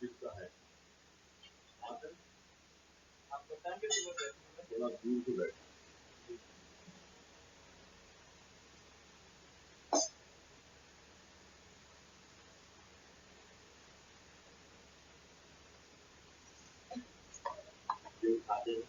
किसका है आप बताएंगे थोड़ा दूर से बैठ जो खाते हैं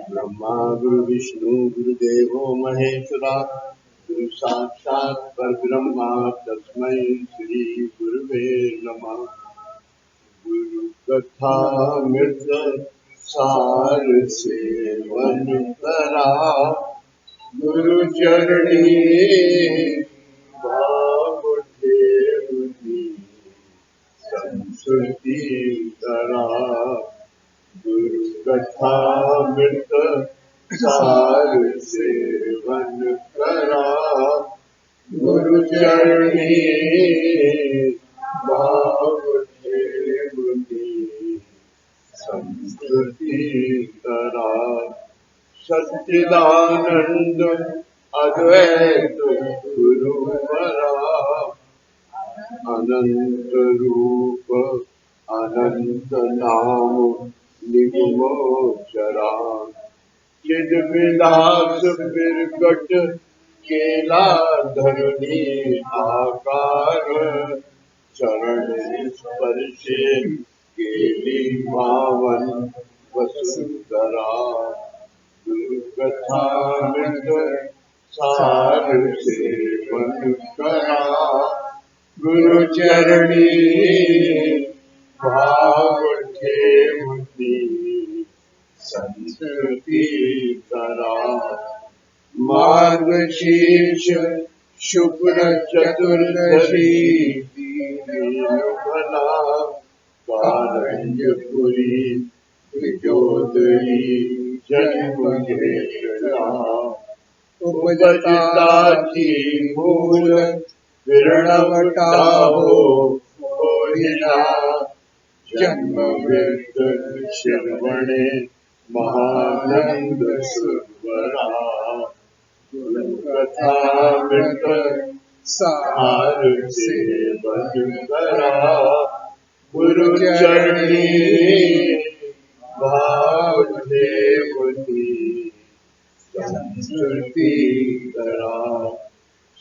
ब्रह्मा गुरु विष्णु गुरुदेवो महेश्वरा गुरु साक्षात् परब्रह्मा तस्मै श्री गुरुवे नमः। गुरु कथा मृत सार सेवन करा गुरु चरणी भाव देवनी संस्कृति करा। गुरु कथा मृत सार सेवन करा गुरु चरणी भाव देवनी संस्कृति करा। सच्चिदानंद अद्वैत गुरुवरा अनंत रूप अनंत नाम निगमोचरा चिद विलास बिरकट केला धरणी आकार चरण स्पर्शे केली पावन वसुंधरा। गुरु कथा मृत सार सेवन करा गुरु चरणी भाव देवनी संस्कृति करा। मार्गशीर्ष शुक्र चतुर्दशी दीनबला कारंजपुरी विजोदरी जन्म घेरा। उपजताची मूल विरणवटाहो ओहिना जन्म मृत्यु श्रवणे महानंद सुरवरा। गुरु कथा मृत सार सेवन करा गुरु चरणी भाव देवनी संस्कृति करा।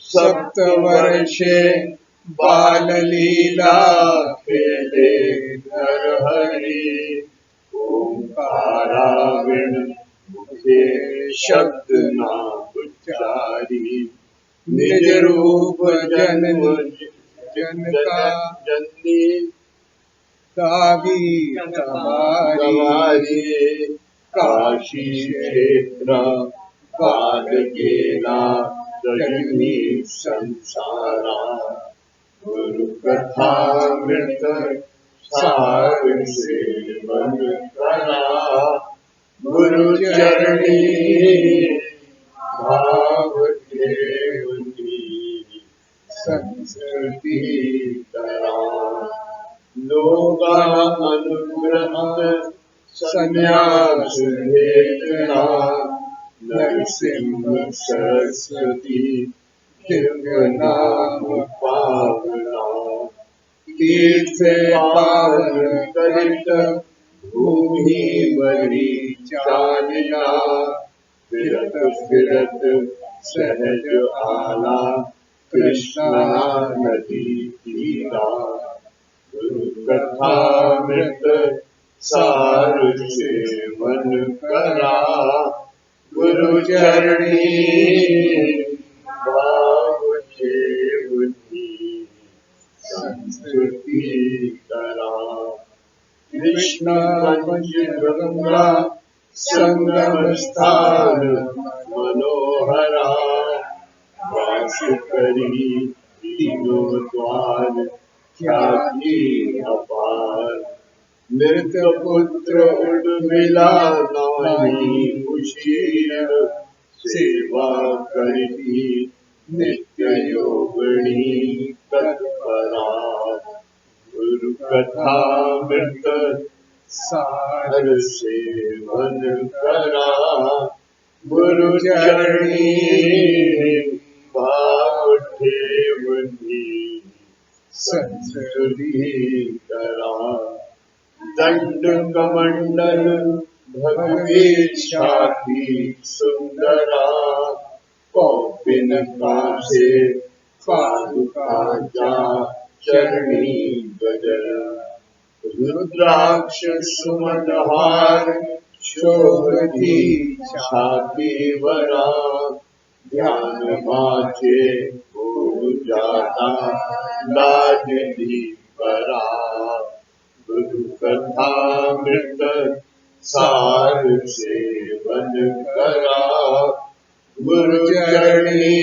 सप्तवर्षे बाल लीला खेले नर हरि ओंकाराविण मुखे शब्द ना उच्चारी। निज रूप जन्म जनका जननी कागी तवारी। काशी क्षेत्र काल गेला रजनी संसारा। गुरु कथा मृत सार सेवन करा गुरु चरणी भाव देवनी संस्कृति करा। लोका अनुग्रह संन्यास वेदना नरसिंह सरस्वती दिव्य नाम पावना। तीर्थ पावन करित भूमि बरी चालिना। फिरत फिरत सहज आला कृष्णा नदी तीरा। गुरु कथा मृत सार सेवन करा गुरु चरणी भाव देवनी संस्कृति करा। कृष्ण पंच गंगा संगम स्थान मनोहरा। वास करी तीनों द्वार ख्याति अपार। मृत पुत्र उर्मिला नानी उशीर। सेवा करती नित्य योगिनी तत्परा। गुरु कथा मृत सार सेवन करा गुरु चरणी भाव देवनी संस्कृति करा। दंड कमंडल भगवे छाती सुंदरा। कौपे तिनका से पादुकांचा चरणी गजर रुद्राक्ष सुमनहार शोभती छाती वरा ध्यान माचे हो जाता लाज दी परा गुरु कथामृत सार सेवन करा गुरु चरणी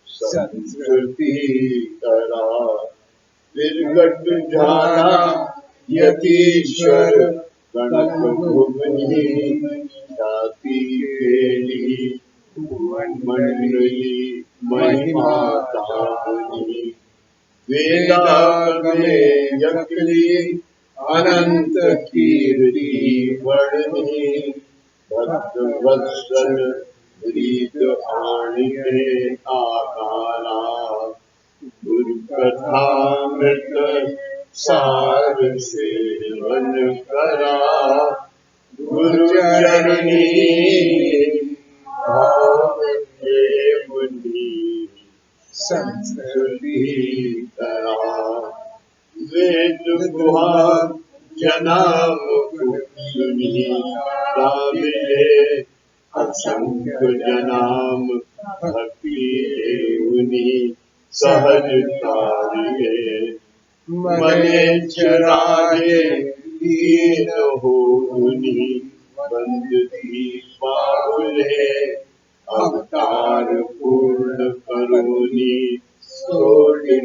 संस्कृति करा विरगट जाना यतीश्वर गणक भुवनी छाती फेली मंडली महिमा दानी वेदागमे यकली अनंत कीर्ति वर्णी भक्त वत्सल रीत आणिके आकारा गुरु कथामृत सार सेवन करा गुरु चरणी भाव मुनि संस्कृति करा वेद गुहा जनाम सुनी काबिले असंख्य जनाम भक्ति उनी सहज कार्य मने चराए दीन हो उनी बंद थी पाउले अवतार पूर्ण करोनी सोड़ी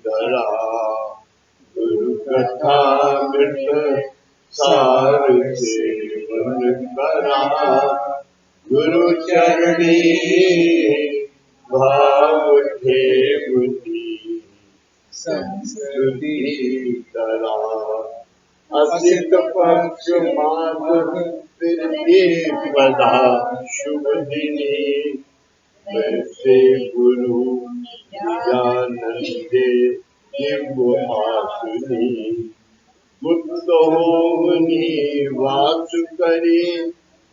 धरा गुरु कथामृत सार सेवन करा गुरु चरणी भाव थे बुद्धि संस्कृति करा असित पक्ष माघ पदा शुभ दिनी वैसे गुरु नित्यानंदे दिव्य आसुनी मुक्त होनी वास करी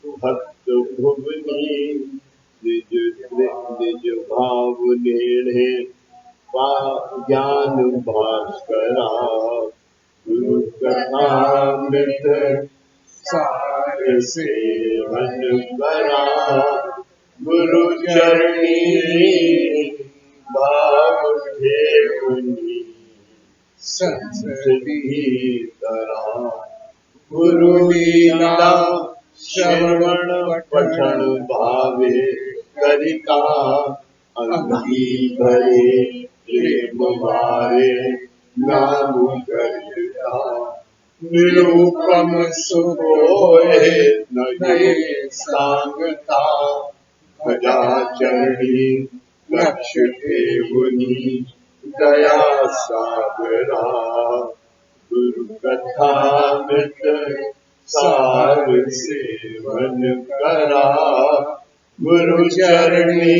भक्त भुवनी निज भाव नेड़े ज्ञान भास्करा गुरु कथामृत सार सेवन करा गुरु चरणी भाव थे मुनि संस्कृति करा गुरु लीला श्रवण पठन भावे करिता अंगी भरे प्रेम मारे नाम करता निरूपम सुखोए नये सांगता भजा चरणी लक्ष्य देवनी दया सागरा गुरु कथामृत सार सेवन करा गुरु चरणी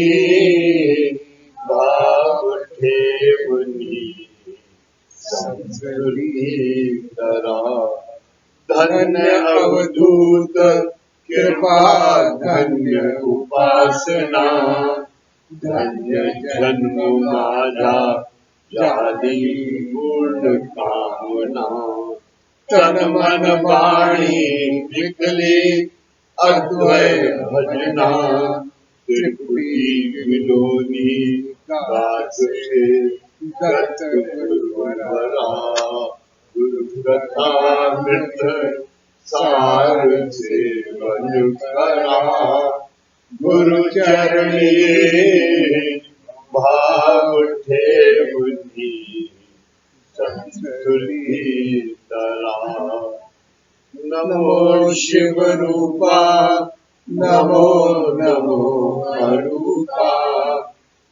भाव थे मुनि संस्कृति करा धन्य अवधूत कृपा धन्य उपासना धन्य जन्म माझा जाली पूर्ण कामना तन मन वाणी विकले अद्वय भजना त्रिपुरी विलोनी गाथ से गत गुरुवरा गुरु कथामृत सार सेवन करा गुरु चरणी भाव थे बुद्धि संस्कृति तरा नमो शिव रूपा नमो नमो अरूपा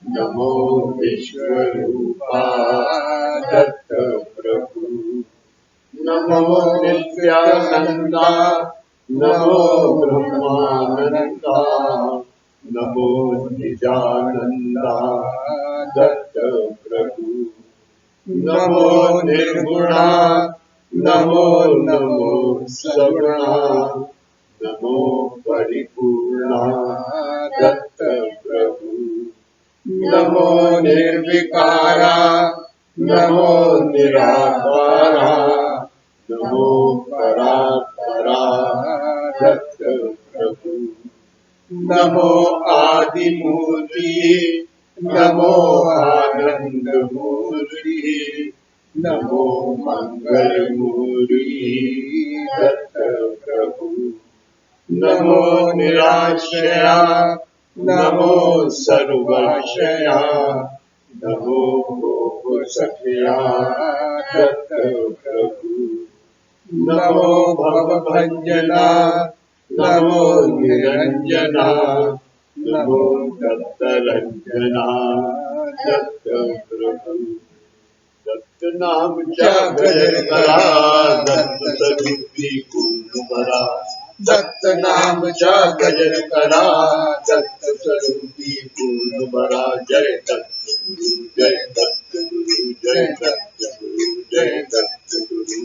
नमो विश्व रूपा दत्त प्रभु नमो नित्यानंदा नमो ब्रह्मानंदा नमो निजानंदा दत्त प्रभु नमो निर्गुणा नमो नमो सगुणा नमो परिपूर्णा दत्त प्रभु नमो निर्विकारा नमो निराकारा नमो परात्परा दत्त प्रभु नमो आदिमूर्ति नमो आनंदमूर्ति नमो मंगलमूर्ति दत्त प्रभु नमो निराश्रया नमो सर्वाश्रया नमो गोपसखया दत्त प्रभु नमो भवभंजना नमो निरंजना नमो दत्तरंजना दत्त प्रभु दत्त नाम जागर करा दत्त स्वरूपी पूर्ण भरा दत्त नाम जागर करा दत्त स्वरूपी पूर्ण भरा जय दत्त गुरु जय दत्त गुरु जय दत्त गुरु जय दत्त गुरु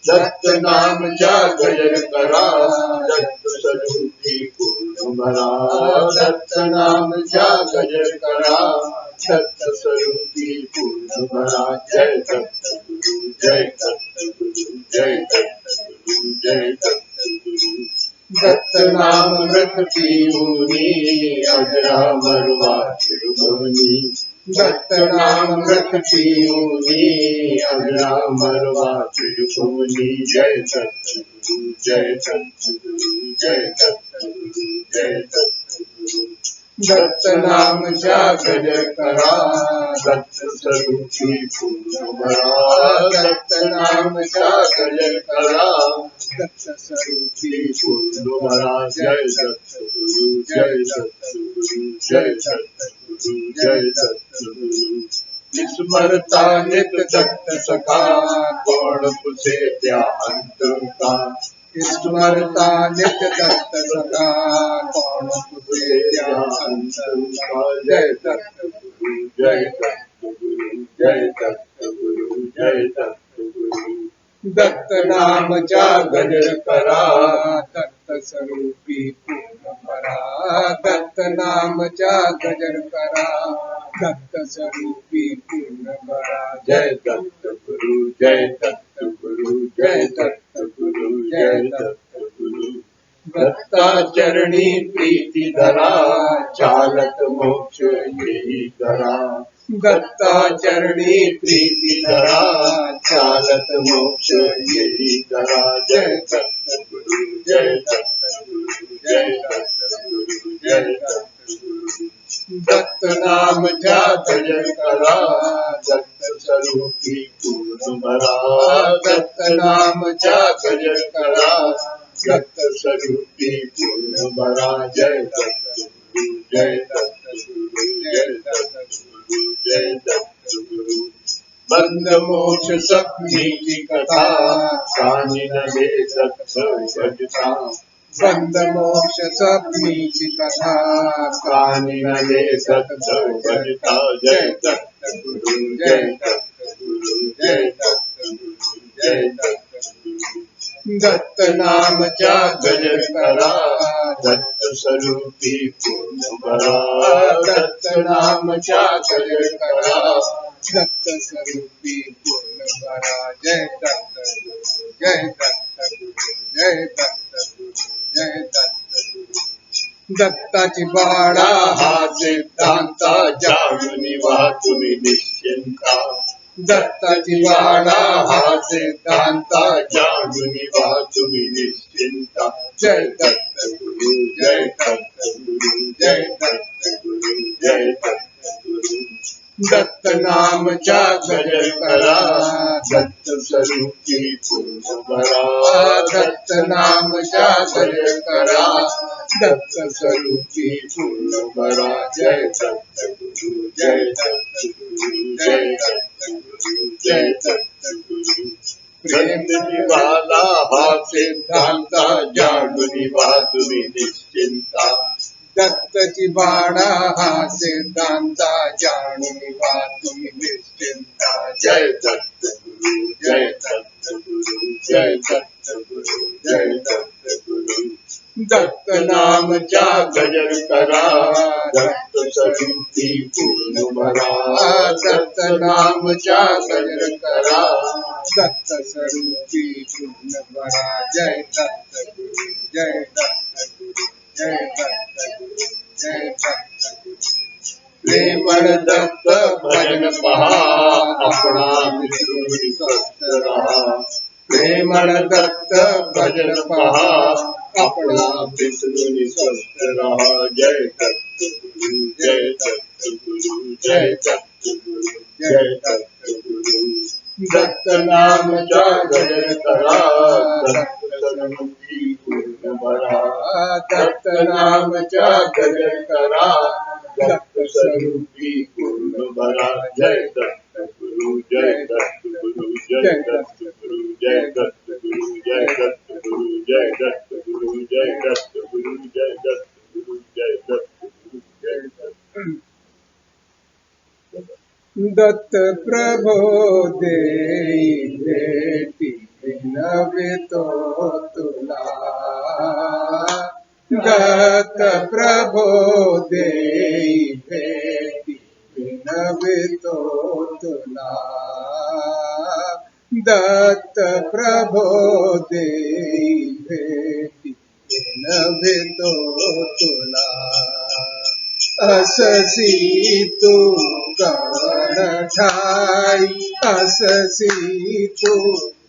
दत्त नाम जागर करा दत्त स्वरूपी पूर्ण भरा दत्त नाम जागर करा दत्त स्वरूपी पूर्ण भरा जय दत्त गुरु जय दत्त गुरु जय दत्त गुरु जय दत्त गुरु दत्त नाम मृत पीऊनी अजरा मरवा चिरभुवनी दत्त नाम मृत पीऊनी अजरा मरवा चिरभुवनी जय दत्त गुरु जय दत्त गुरु जय दत्त गुरु जय दत्त गुरु दत्त नाम जागर करा दत्त स्वरूपी पूर्ण भरा दत्त नाम जागर करा दत्त स्वरूपी पूर्ण भरा जय दत्त गुरु जय दत्त गुरु जय दत्त गुरु जय दत्त गुरु स्मरता नित दत्त सखा कौन पुसे त्या अंत का स्मरता नित दत्त सखा कौन पुसे त्या अंत का जय दत्त गुरु जय दत्त गुरु जय दत्त गुरु जय दत्त गुरु दत्त नाम जागर करा दत्त स्वरूपी पूर्ण भरा दत्त नाम जागर करा दत्त स्वरूपी पूर्ण भरा जय दत्त गुरु जय दत्त गुरु जय दत्त गुरु जय दत्त गुरु दत्ता चरणी प्रीति धरा चालत मोक्ष यही धरा दत्ता चरणी प्रीति धरा चालत मोक्ष यही धरा जय दत्त गुरु जय दत्त गुरु जय दत्त गुरु जय दत्त गुरु दत्त नाम जागर करा दत्त स्वरूपी पूर्ण भरा दत्त नाम जागर करा दत्त स्वरूपी पूर्ण भरा जय दत्त गुरु जय दत्त गुरु जय दत्त गुरु जय दत्त गुरु बंद मोक्ष सपनी की कथा कानी न दे दत्त भजता बंद मोक्ष सपनी की कथा कानी न दे दत्त भजता जय दत्त गुरु जय दत्त गुरु जय दत्त गुरु जय दत्त गुरु दत्त नाम जागर करा दत्त स्वरूपी पूर्ण भरा दत्त नाम जागर करा दत्त स्वरूपी पूर्ण भरा जय दत्त गुरु जय दत्त गुरु जय दत्त गुरु जय दत्त गुरु दत्ताची बाळा हा सिद्धांता जाणून वा तुम्ही निश्चिंता दत्ताची बाळा हा सिद्धांता जाणून वा तुम्ही निश्चिंता जय दत्त गुरु जय दत्त गुरु जय दत्त गुरु जय दत्त गुरु दत्त नाम जागर करा दत्त स्वरूपी पूर्ण भरा दत्त नाम जागर करा दत्त स्वरूपी पूर्ण भरा जय दत्त गुरु जय दत्त गुरु जय दत्त गुरु जय दत्त गुरु प्रेम निवाला हा सिद्धांता जाणून वा तुम्ही निश्चिंता दत्तची बाळा हा सिद्धांता जाणून वा तुम्ही निश्चिंता जय दत्त गुरु जय दत्त गुरु जय दत्त गुरु जय दत्त गुरु दत्त नामचा गजर करा, दत्त स्वरूपी पूर्ण भरा, दत्त नामचा गजर करा, दत्त स्वरूपी पूर्ण भरा। जय दत्त गुरु, जय दत्त गुरु, जय दत्त गुरु, जय दत्त गुरु। प्रेमळ दत्त भजन पहा, अपना विष्णु स्वस्थ रहा। प्रेमळ दत्त भजन पहा, अपना विष्णु स्वस्थ रहा। जय दत्त गुरु, जय दत्त गुरु, जय दत्त गुरु, जय दत्त गुरु। दत्त नामचा गजर करा, दत्त स्वरूपी पूर्ण भरा, दत्त नामचा गजर करा, दत्त स्वरूपी पूर्ण भरा। जय दत्त गुरु, जय दत्त गुरु, जय दत्त गुरु, जय दत्त गुरु, जय दत्त गुरु, जय दत्त गुरु, जय दत्त गुरु, जय दत्त गुरु, जय दत्त गुरु, जय दत्त। दत्त प्रभो देई भेटी विनवितो तुला, दत्त प्रभो देई भेटी विनवितो तुला, दत्त प्रभो देई भेटी विनवितो तुला। अससी तू कवण ठाई, अससी तू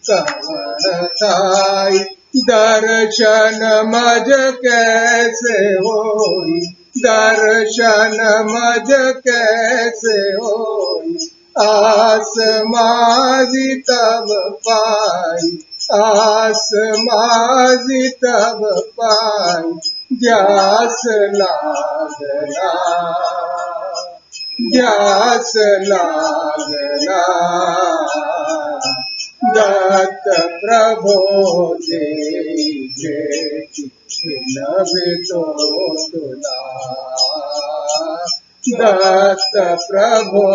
कवण ठाई, दर्शन मज कैसे होई, दर्शन मज कैसे होई, आस माजी तब पाई, आस माजी तब पाई, ध्यास लागला, ध्यास लागला। दत्त प्रभो देई भेटी विनवितो तुला, दत्त प्रभो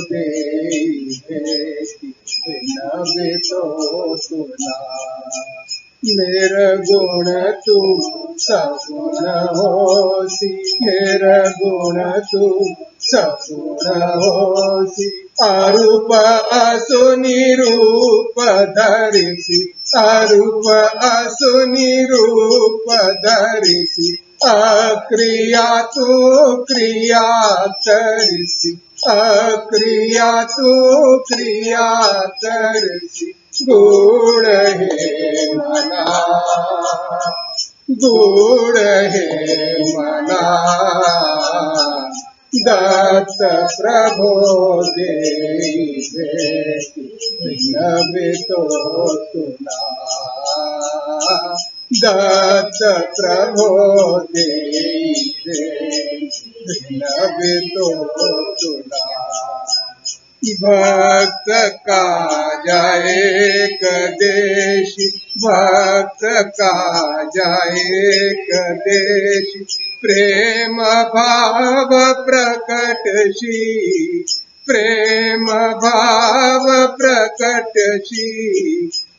देई भेटी विनवितो तुला। निर्गुण तू सगुण होसी, निर्गुण तू सगुण होसी, अरूप असुनि रूप धरिसी, अरूप असुनि रूप धरिसी, अक्रिया तू क्रिया करिसी, अक्रिया तू क्रिया करिसी, गूढ़ हे मना, गूढ़ हे मना। दत्त प्रभो देई भेटी विनवितो तुला, दत्त प्रभो देई भेटी विनवितो तुला। भक्त का जाए कदेशी, भक्त का जाए कदेशी, प्रेम भाव प्रकटशी, प्रेम भाव प्रकटशी,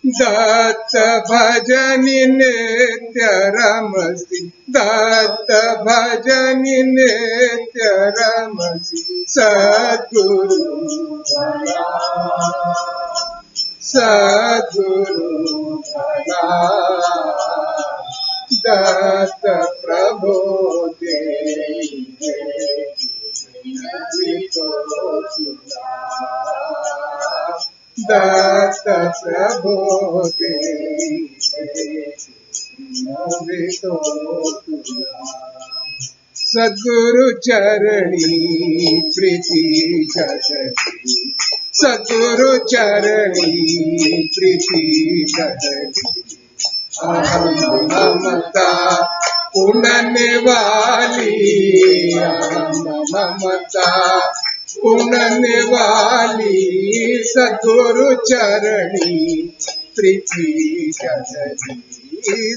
दत्त भजनि नित्य रमसी, दत्त भजनि नित्य रमसी, सद्गुरु भला, सद्गुरु भला। दत्त प्रभो देई भेटी विनवितो तुला, दत्त प्रभो देई भेटी विनवितो तुला। सद्गुरु चरणी प्रीति जगती, सद्गुरु चरणी प्रीति जगती, अहम ममता पुनने वाली, अहम ममता पुनने वाली, सद्गुरु चरणी प्रीति जगती,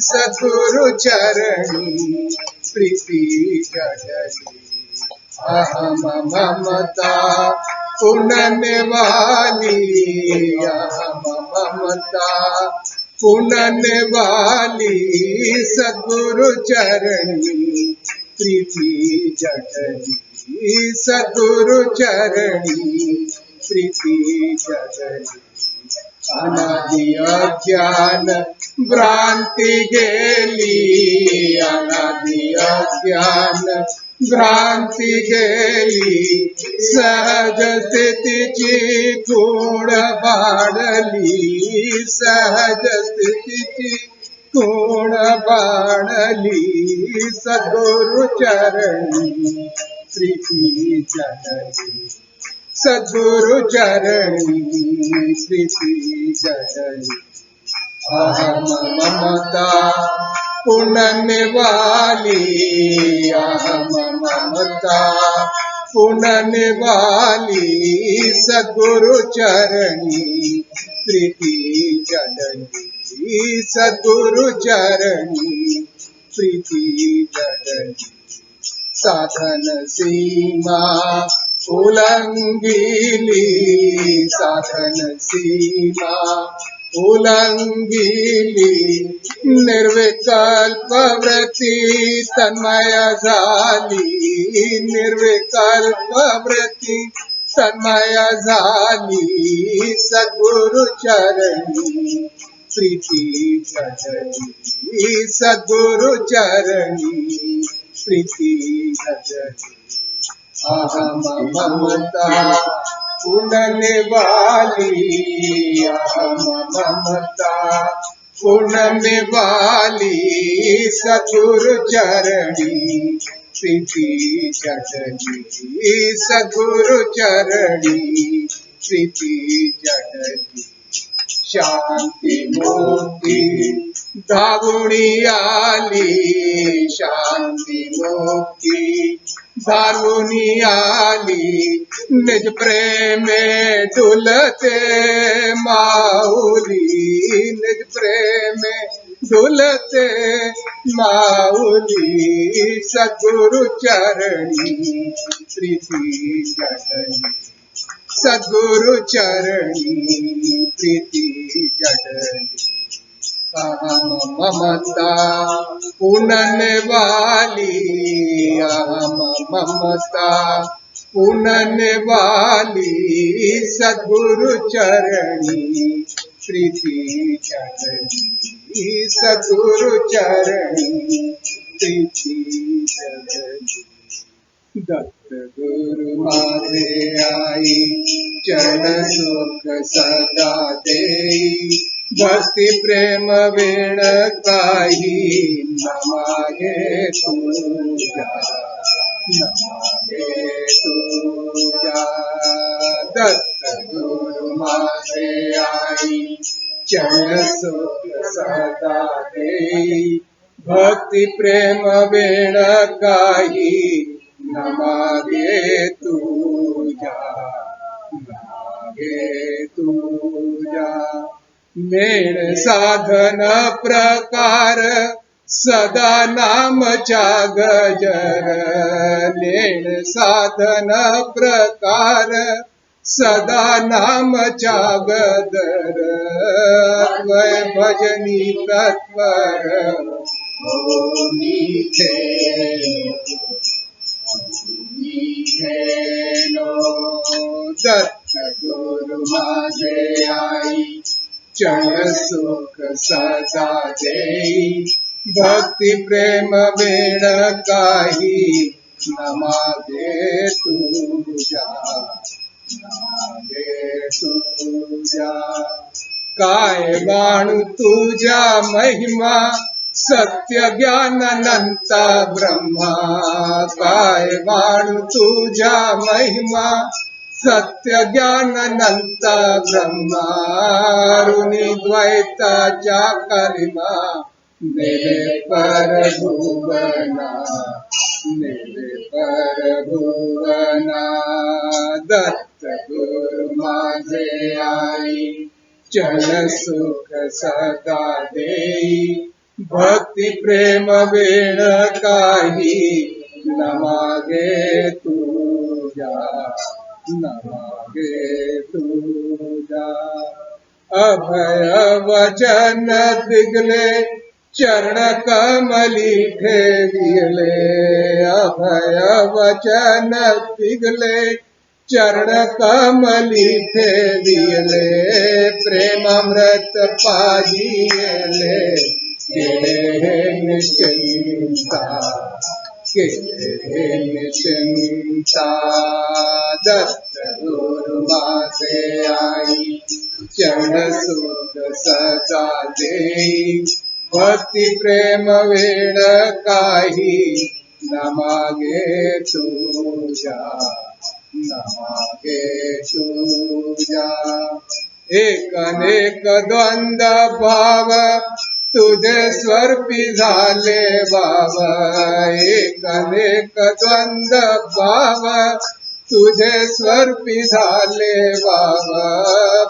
सद्गुरु चरणी प्रीति जगती, अहम ममता पुनने वाली, अहम ममता पुनने वाली सद्गुरु चरणी प्रीति जटनी सद्गुरु चरणी प्रीति जटनी अनादि अज्ञान भ्रांती गेली अनादि अज्ञान भ्रांती गेली सहज स्थितीची गुण वाढली सहज स्थितीची गुण वाढली सद्गुरु चरणी प्रीती जटनी सद्गुरु चरणी प्रीति जटनी अहम ममता पुनने वाली अहम ममता पुनने वाली सद्गुरु चरणी प्रीति जटनी सद्गुरु चरणी प्रीति जटनी साधन सीमा उल्लंघिली साधन सीमा उल्लंघिली निर्विकल्प वृत्ती तन्मय झाली निर्विकल्प वृत्ती तन्मय झाली सद्गुरु चरणी प्रीति जटनी सद्गुरु चरणी प्रीति जटनी अहम ममता पुनने वाली अहम ममता पुनने वाली सद्गुरु चरणी प्रीति जटनी सद्गुरु चरणी प्रीति जटनी शांति मुक्ति दारुणी आली शांति मुक्ति दारुणी आली निज प्रेम में डुलते माऊली निज प्रेम में डुलते माऊली सद्गुरु चरणी प्रीति जटनी सद्गुरु चरणी प्रीति जटनी अहम ममता पुनने वाली अहम ममता पुनने वाली सद्गुरु चरणी प्रीति जटनी सद्गुरु चरणी प्रीति जटनी दत्त गुरु माझे आई चरण सुख सदा देई भक्ति प्रेम वेण काही नमागे तुझ्या नमागे तुझ्या दत्त गुरु माझे आई चरण सुख सदा देई भक्ति प्रेम वेण काही नमागे तुझ्या नमागे तुझ्या मेळ साधन प्रकार सदा नामच्या गजर मेळ साधन प्रकार सदा नामच्या गदर त्वय भजनी तत्पर दत्त गुरु माझे आई चरण सुख सदा देई भक्ति प्रेम वेण काही नमागे तुझ्या नमागे तुझ्या काय वाणू तुझ्या महिमा सत्य ज्ञान अनंता ब्रह्मा काय वाणू तुझ्या महिमा सत्य ज्ञान अनंता ब्रह्मा ऋणी द्वैताच्या करिमा मेरे पर भुवना मेरे पर भुवना दत्त गुरु माझे आई चरण सुख सदा देई भक्ति प्रेम वेण काही नमागे तुझ्या नमागे तुझ्या अभय वचन दिगले चरण कमली ठेविले अभय वचन दिगले चरण कमली ठेविले प्रेमामृत पाजिले के निश्चिंता के निश्चिंता दत्त गुरु मासे आई चरण सुख सदा दे भक्ति प्रेम वेण काही न मागे तुझा न मागे तुझा एक अनेक द्वंद्व भाव तुझे स्वरूपी झाले बाबा एक अनेक द्वंद्व भाव तुझे स्वरूपी झाले बाबा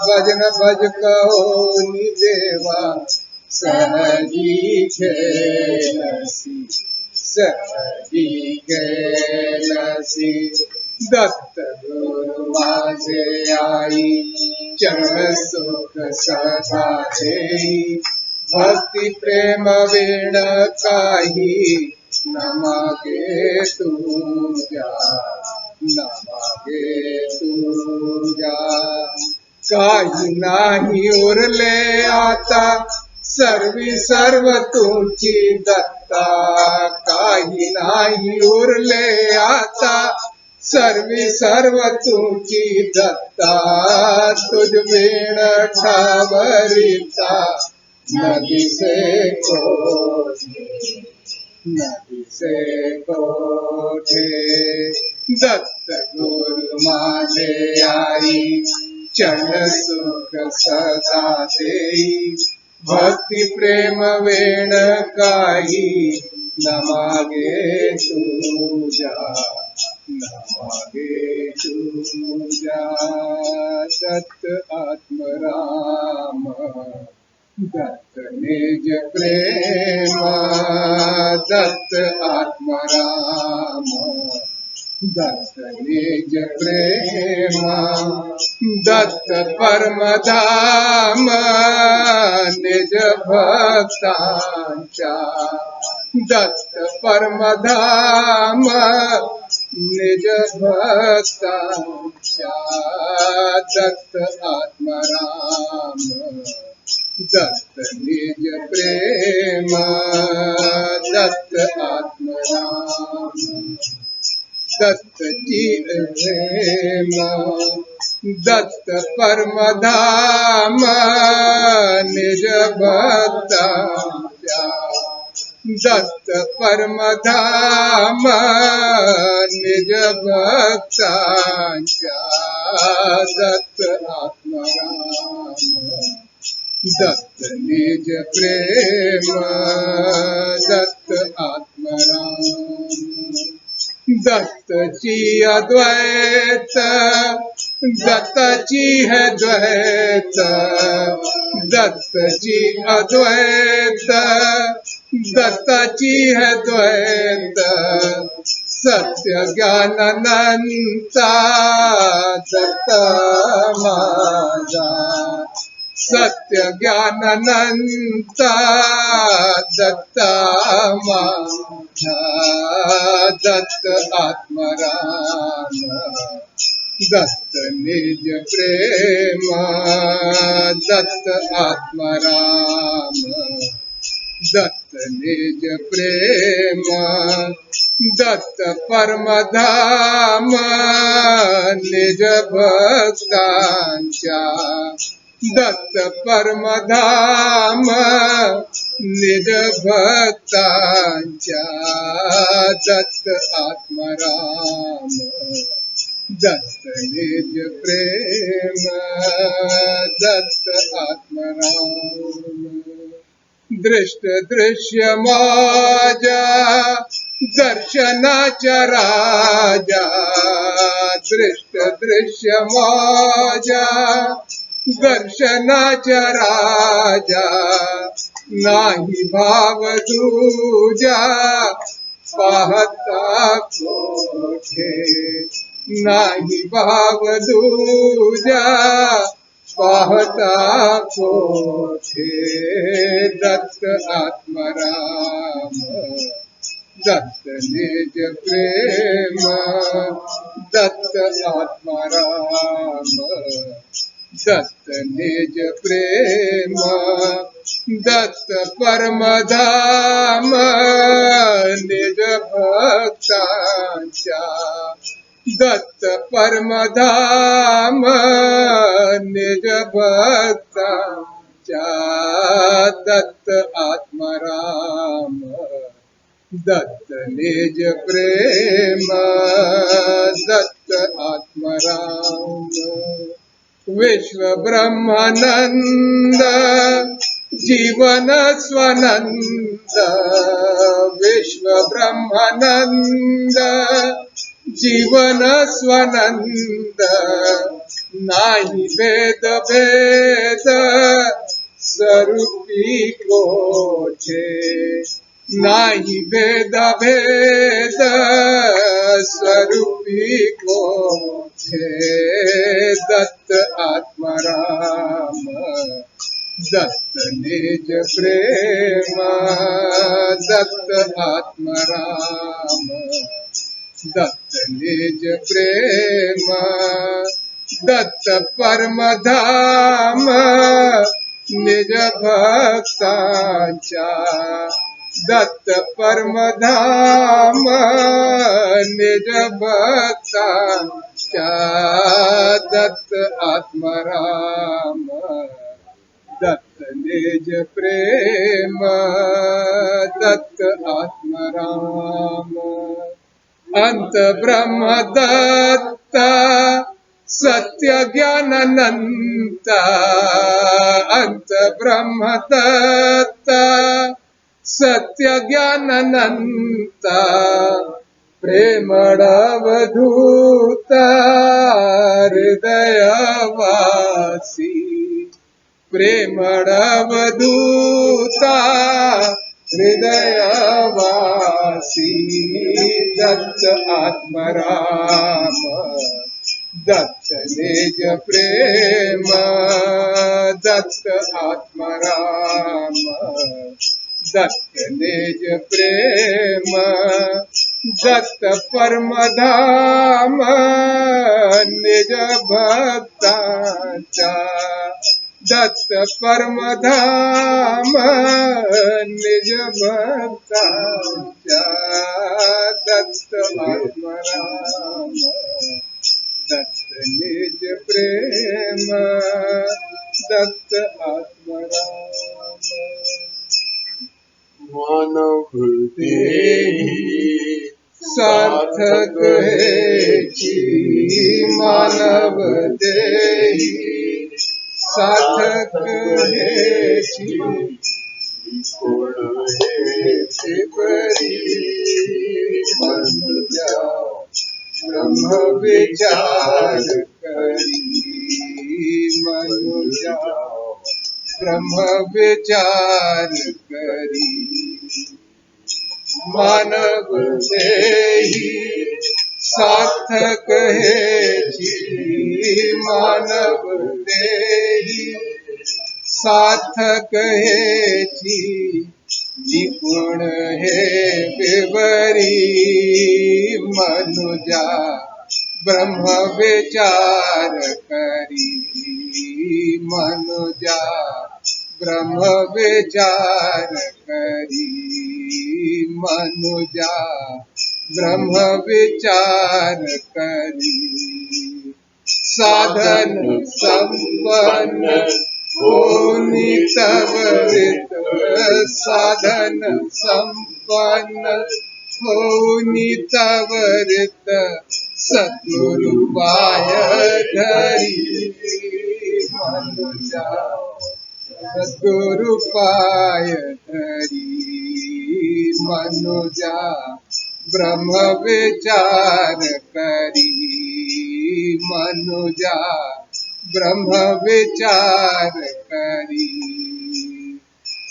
भजन भज कहोनी देवा सहजी खेलसी सहजी खेलसी दत्त गुरु माझे आई चरण सुख सदा देई भक्ति प्रेम वेण काही न मागे तुझा न मागे तुझा काही नाही उरले आता सर्वी सर्व तुझी दत्ता काही नाही उरले आता सर्वी सर्व तुझी दत्ता तुझ वेण ठावरिता नदी से कोठे नदी से कोठे दत्त गुरु माझे आई चरण सुख सदा देई भक्ति प्रेम वेण काही न मागे तुझा न मागे तुझा दत्त आत्मराम दत्त निज प्रेम दत्त आत्मराम दत्त निज प्रेम दत्त परम धाम निज भक्तांच्या दत्त परम धाम निज भक्तांच्या दत्त आत्मराम दत्त निज प्रेम दत्त आत्मराम दत्त जी प्रेम दत्त परम धाम निज भक्तांच्या दत्त परम धाम निज भक्तांच्या दत्त आत्मराम दत्त निज प्रेम दत्त आत्मराम दत्तची अद्वैत दत्तची है द्वैत दत्तची अद्वैत दत्तची है द्वैत सत्य ज्ञान अनंता दत्त माझा सत्य ज्ञान अनंता दत्त माझा दत्त आत्मराम दत्त निज प्रेम दत्त आत्मराम दत्त निज प्रेम दत्त परम धाम निज भक्तांच्या दत्त परम धाम निज भक्तांच्या दत्त आत्मराम दत्त निज प्रेम दत्त आत्मराम दृष्ट दृश्य माझा दर्शनाचा राजा दृष्ट दृश्य माझा दर्शनाचा राजा नाही भाव तुझा पाहता कोठे नाही भाव तुझा पाहता कोठे दत्त आत्माराम दत्त निज प्रेम दत्त आत्माराम दत्त निज प्रेम दत्त परम धाम निज भक्तांच्या दत्त परम धाम निज भक्तांच्या दत्त आत्माराम दत्त निज प्रेम दत्त आत्माराम विश्व ब्रह्मानंद जीवन स्वानंद विश्व ब्रह्मानंद जीवन स्वानंद नाही भेद भेद स्वरूपी कोठे नाही भेद भेद स्वरूपी कोठे दत्त आत्माराम दत्त निज प्रेम दत्त आत्माराम दत्त निज प्रेम दत्त परम धाम निज भक्तांच्या दत्त परम धाम निज भक्तांच्या दत्त आत्माराम दत्त निज प्रेम दत्त आत्माराम अंत ब्रह्म दत्त सत्य ज्ञानानंत अंत ब्रह्म दत्त सत्य ज्ञानानंत प्रेमळवधूत हृदयवासी प्रेमळवधूत हृदयवासी दत्त आत्माराम दत्त निज प्रेम दत्त आत्माराम दत्त निज प्रेम दत्त परम धाम निज भक्तांच्या दत्त परम धाम निज भक्तांच्या दत्त आत्माराम दत्त निज प्रेम दत्त आत्माराम मानव देही सार्थक हेची मानव देही सार्थक हेची कोण हेची बरी मनुजा ब्रह्म विचार करी मनुजा ब्रह्म विचार करी मानव देही सार्थक हेची मानव देही सार्थक हेची निपुण हे विवरी मनुजा ब्रह्म विचार करी मनुजा ब्रह्म विचार करी मनुजा ब्रह्म विचार करी साधन संपन्न होनी तवरित साधन संपन्न होनी तवरित सद्गुरुपाय धरी मनुजा सद्गुरुपाय धरी मनुजा ब्रह्म विचार करी मनुजा ब्रह्म विचार करी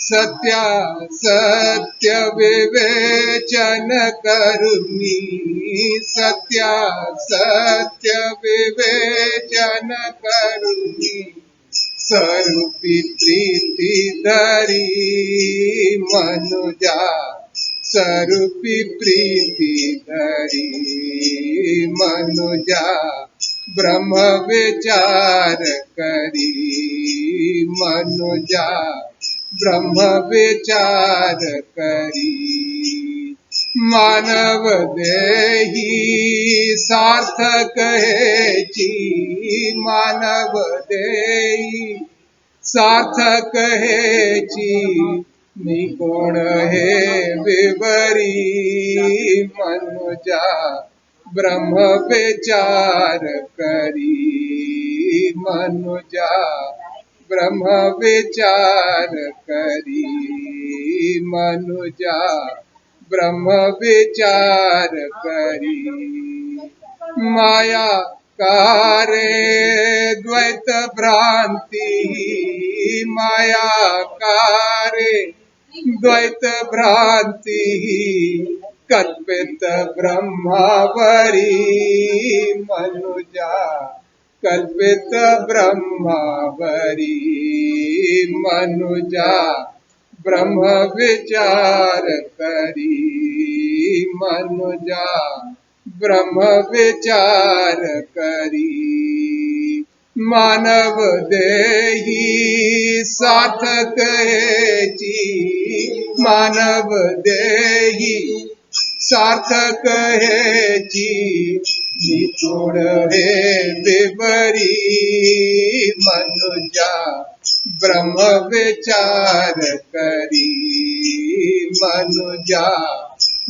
सत्या सत्य विवेचन करुनी सत्या सत्य विवेचन करुनी स्वरूपी प्रीति धरी मनुजा, स्वरूपी प्रीति धरी मनुजा, ब्रह्म विचार करी मनुजा, ब्रह्म विचार करी। मानव देही सार्थक है जी, मानव देही सार्थक है जी, निपुण है विवरी मनुजा, ब्रह्म विचार करी मनुजा, ब्रह्म विचार करी मनुजा, ब्रह्म विचार करी। माया कारे द्वैत भ्रांति, माया कारे द्वैत भ्रांति, कल्पित ब्रह्मावरी मनुजा, कल्पित ब्रह्मावरी मनुजा, ब्रह्म विचार करी मनुजा, ब्रह्म विचार करी। मानव देही सार्थक है जी, मानव देही सार्थक है जी, निपुण है विवरी मनुजा, ब्रह्म विचार करी मनुजा,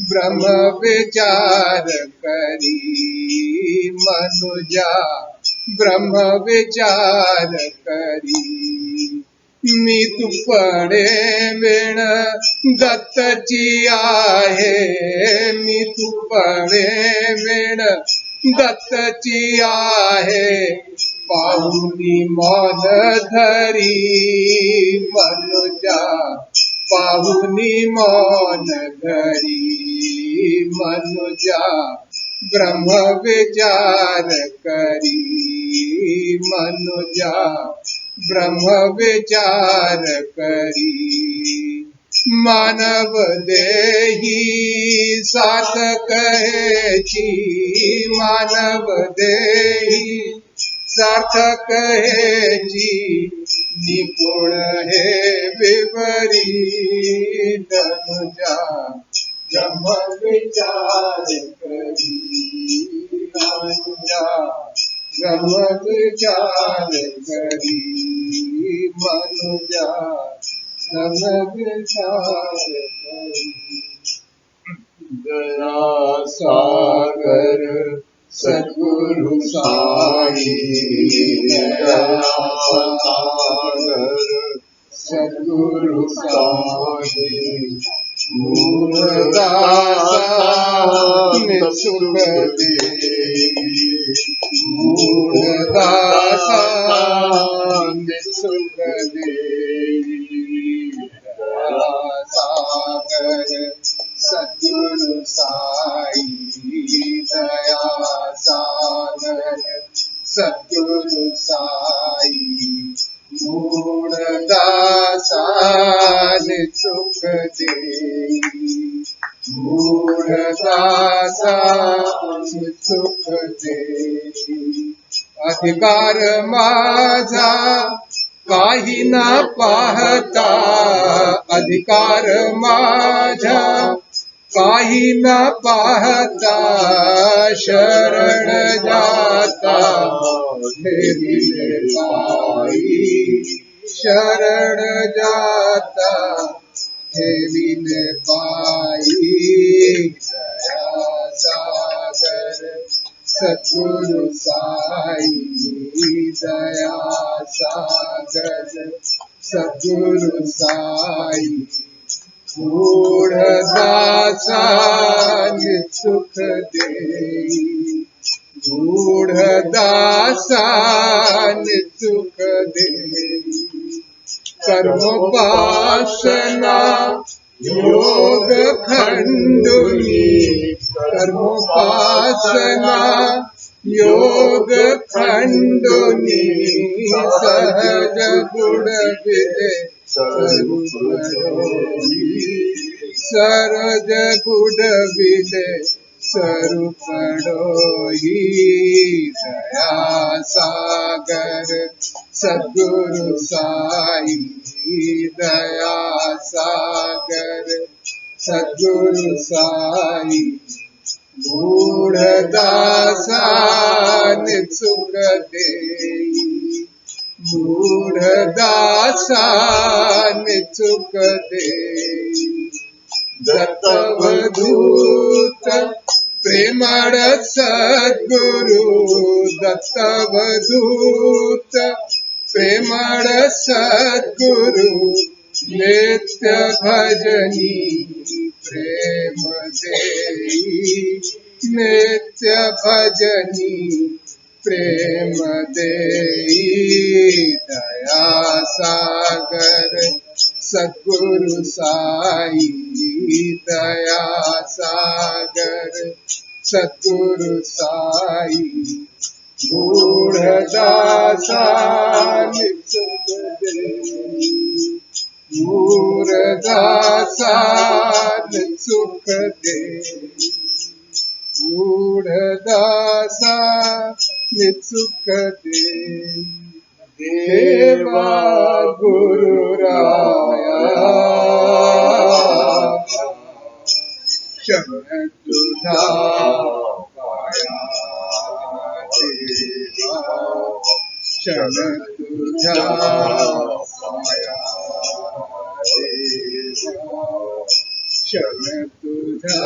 ब्रह्म विचार करी मनुजा, ब्रह्म विचार करी। मीतु पड़े विण दत्तची आहे, मीतु पड़े विण दत्तची आहे, पाहुनी मौन धरी मनुजा, पाहुनी मौन धरी मनुजा, ब्रह्म विचार करी मनुजा, ब्रह्म विचार करी। मानव देही सार्थक है जी, मानव देही सार्थक है जी, निपुण है विपरीत मनुजा, ब्रह्म विचार करी मनुजा, ब्रह्म विचार करी मनुजा, ब्रह्म विचार करी। दया सागर सद्गुरु साई, दया सागर सद्गुरु साई, मूढ़दास सुख दे, मूढ़दास सुख दे। दया सागर सद्गुरु साई, दया सागर सद्गुरु साई, मूढ़दास सुख दे, मूढ़दास सुख दे। अधिकार माझा काही न पाहता, अधिकार माझा काही न पाहता, शरण जाता ठेविले पायी, शरण जाता ठेविले पायी। दया सागर सद्गुरु साई, दया सागर सद्गुरु साई, मूढ़दास सुख दे, मूढ़दास सुख दे। कर्मोपासना योग खंडुनी, कर्मोपासना योग खंडोनी सहज बुडविले स्वरूप डोई सरज बुडविले स्वरूप डोई दया सागर सद्गुरु साई दया सागर सद्गुरु साई मूढ़दासा सुख देई मूढ़दासा सुख देई दत्तवधूत प्रेमळ सद्गुरु दत्तवधूत प्रेमळ सद्गुरु नित्य भजनी प्रेम देई नित्य भजनी प्रेम देई दया सागर सद्गुरु साई दया सागर सद्गुरु साई मूढ़दासा सुख देई मूढ़दासा सुख देई मूढ़दासा सुख देई देवा गुरु राया शरण तुझा पाया देवा शरण तुझा पाया देवा शरण तुझा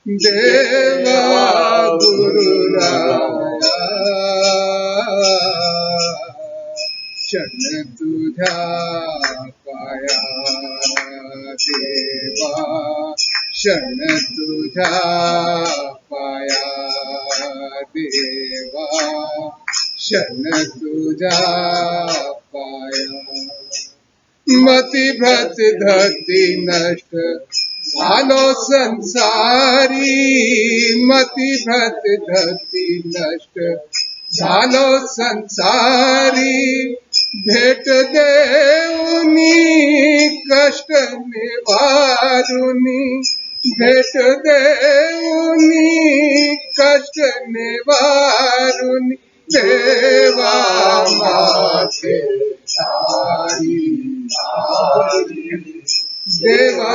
देवा गुरु राया शरण तुझा पाया देवा शरण तुझा पाया देवा शरण तुझा पाया मती भ्रत धरती नष्ट झालो संसारी मती भ्रत धरती नष्ट झालो संसारी भेट देऊनी कष्ट निवारुनी भेट देऊनी कष्ट निवारुनी देवा माते तारी देवा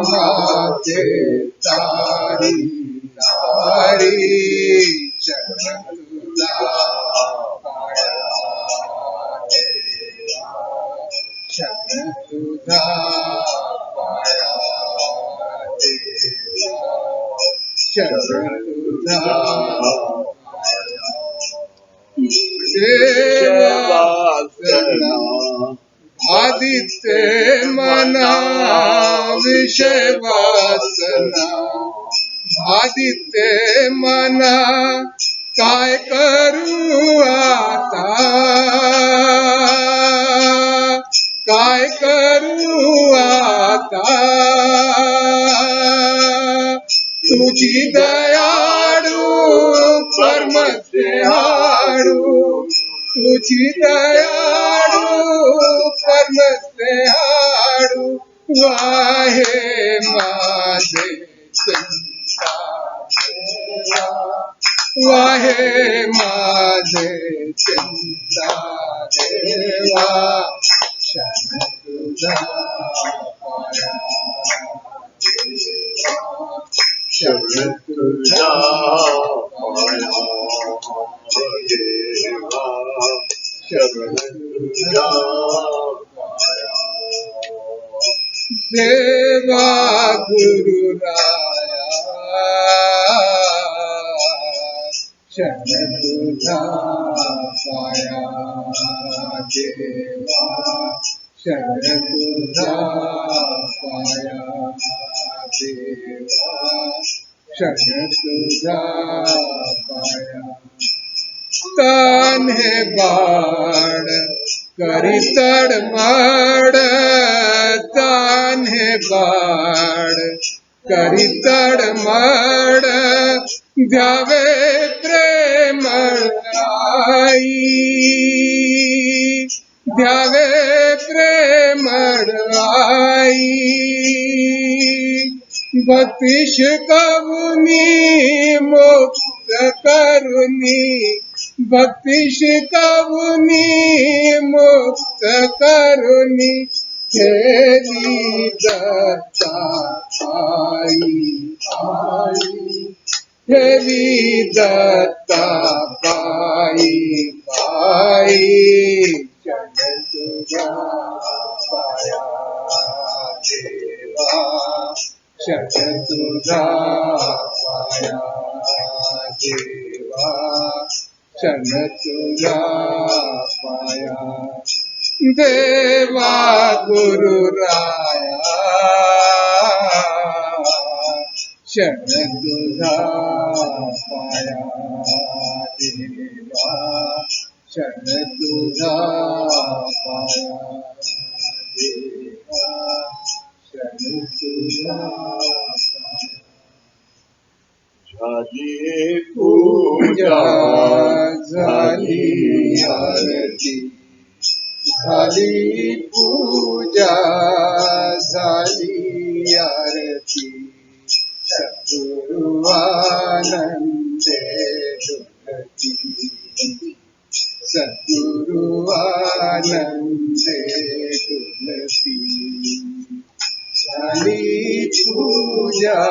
माते तारी तारी शरण तुझा पाया देवा शरण तुझा पाया देवा शरण तुझा पाया देवा शरणा आदित्य मना विषय वासना आदित्य मना काय करू आता काय करू आता तुझी दयाळू परमदयाळू तुझी दयाळू परमदयाळू वाहे माझे चिंता देवा वाहे माझे चिंता देवा शरण तुझा पाया देवा शरण तुझा पाया देवा शरण तुझा पाया देवा गुरु राया शरण तुझा पाया देवा शरण तुझा पाया देवा शरण तुझा पाया तान है बाण करी तडमड तान है बाण करी तडमड द्यावे प्रेमळ आई, द्यावे प्रेमळ आई. भक्ती शिकवुनी मुक्त करुनी, भक्ती शिकवुनी मुक्त करुनी, केली दत्ता आई आई, केली दत्ता बाई बाई. चरण तुझ्या पाया देवा, चरण तुझ्या पाया देवा, चरण तुझ्या पाया देवा गुरु राया. शरण तुझा पाया देवा, शरण तुझा पाया देवा, शरण तुझा पाया. झाली पूजा झाली आरती, झाली पूजा झाली आरती, सद्गुरु आनंदे डुलती, सद्गुरु आनंदे डुलती. झाली पूजा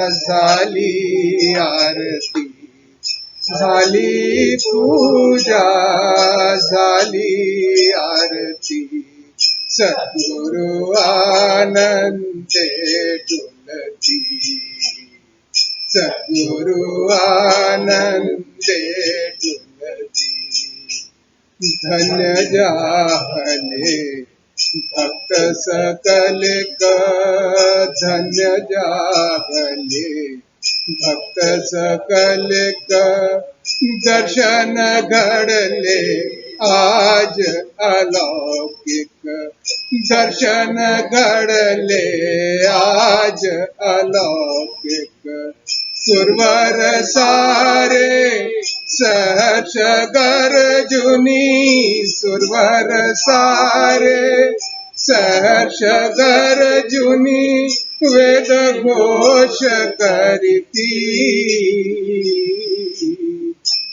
झाली आरती, झाली पूजा झाली आरती, सद्गुरु आनंदे डुलती, सद्गुरु आनंदे डुलती. धन्य जाहले भक्त सकल का, धन्य जाहले भक्त सकल का, दर्शन घडले आज अलौकिक, दर्शन घडले आज अलौकिक. सुरवर सारे सहर्ष गर्जुनी, सुरवर सारे सहर्ष गर्जुनी, वेद घोष करती,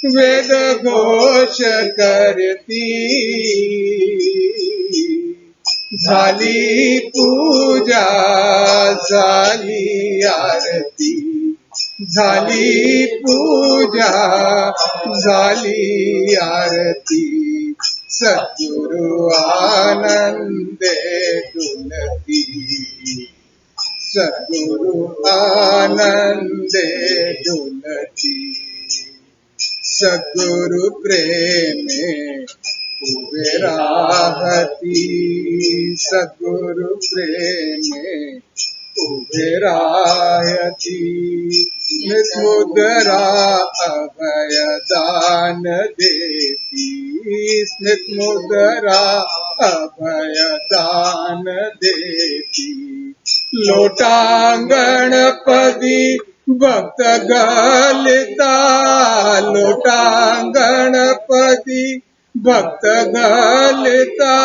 वेद घोष करती. झाली पूजा झाली आरती, झाली पूजा झाली आरती, सद्गुरु आनंदे डुलती, सद्गुरु आनंदे डुलती. सद्गुरु प्रेमे उभे राहती, सद्गुरु प्रेमे उभे राहती. स्मितमुद्रा अभय दान देती, स्मितमुद्रा अभय दान देती. लोटांगणपदी भक्त घालता, लोटांगणपदी भक्त घालता,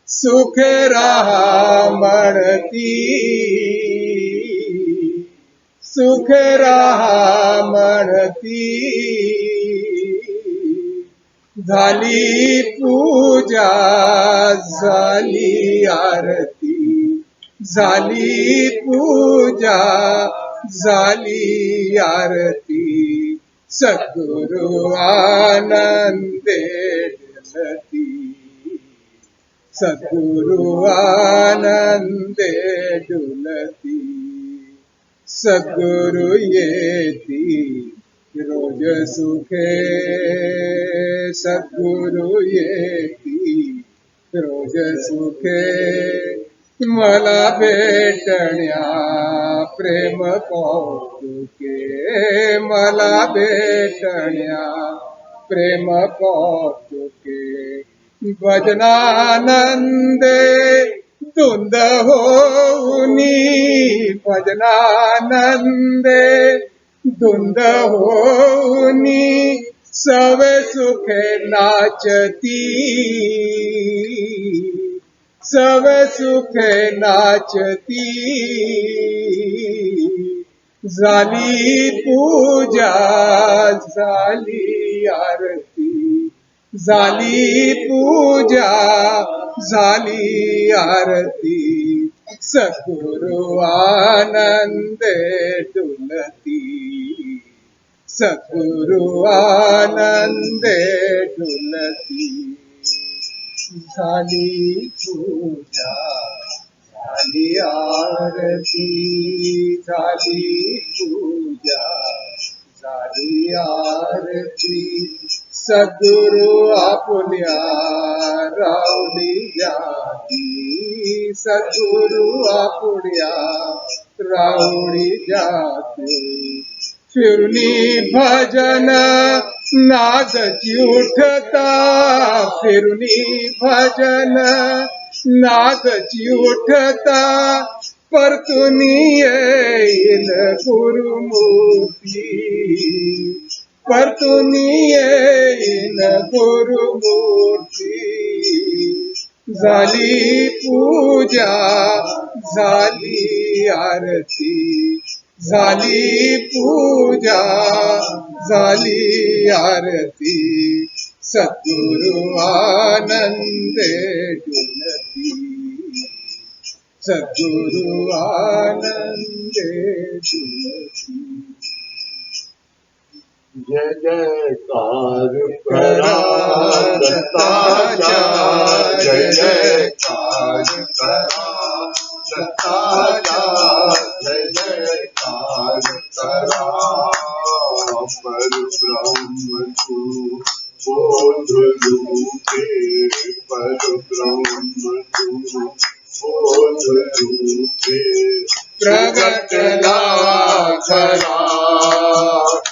सुख रहा म्हणती, सुख रहा म्हणती. झाली पूजा झाली आरती, झाली पूजा झाली आरती, सद्गुरु आनंदे डुलती, सद्गुरु आनंदे डुलती. सद्गुरु येती रोज सुखे, सद्गुरु येती रोज सुखे. मला भेटण्या प्रेम कौतुके, मला भेटण्या प्रेम कौतुके. भजनानंदे तुंद होऊनी भजनानंदे धुंद होऊनी सवे सुखे नाचती सवे सुखे नाचती झाली पूजा झाली आरती झाली पूजा झाली आरती सद्गुरु आनंदे डुलती सद्गुरु आनंदे डुलती झाली पूजा झाली आरती झाली पूजा झाली आरती सद्गुरु आपुल्या रावली जाती सद्गुरु आपुल्या रावली जाती फिरुनी भजन नादची उठता फिरुनी भजन नादची उठता परतुनी येईल गुरुमूर्ती परतुनी येईल गुरुमूर्ती झाली पूजा झाली आरती झाली पूजा झाली आरती सद्गुरु आनंदे डुलती सद्गुरु आनंदे डुलती जय जयकार करा दत्ताचा जय जयकार करा दत्ताचा जय जयकार करा परब्रह्म तू बोध रूपे परब्रह्म तू बोध रूपे प्रगटला खरा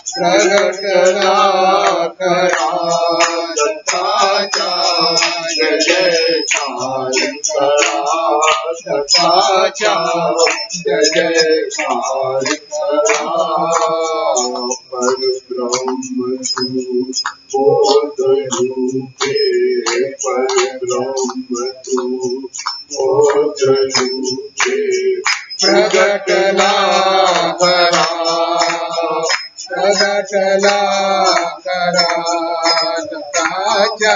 प्रगटला खरा दत्ताचा जय जयकार करा दत्ताचा जय जयकार करा परब्रह्म तू बोध रूपे परब्रह्म तू बोध रूपे प्रगटला खरा प्रगटला करा दत्ताचा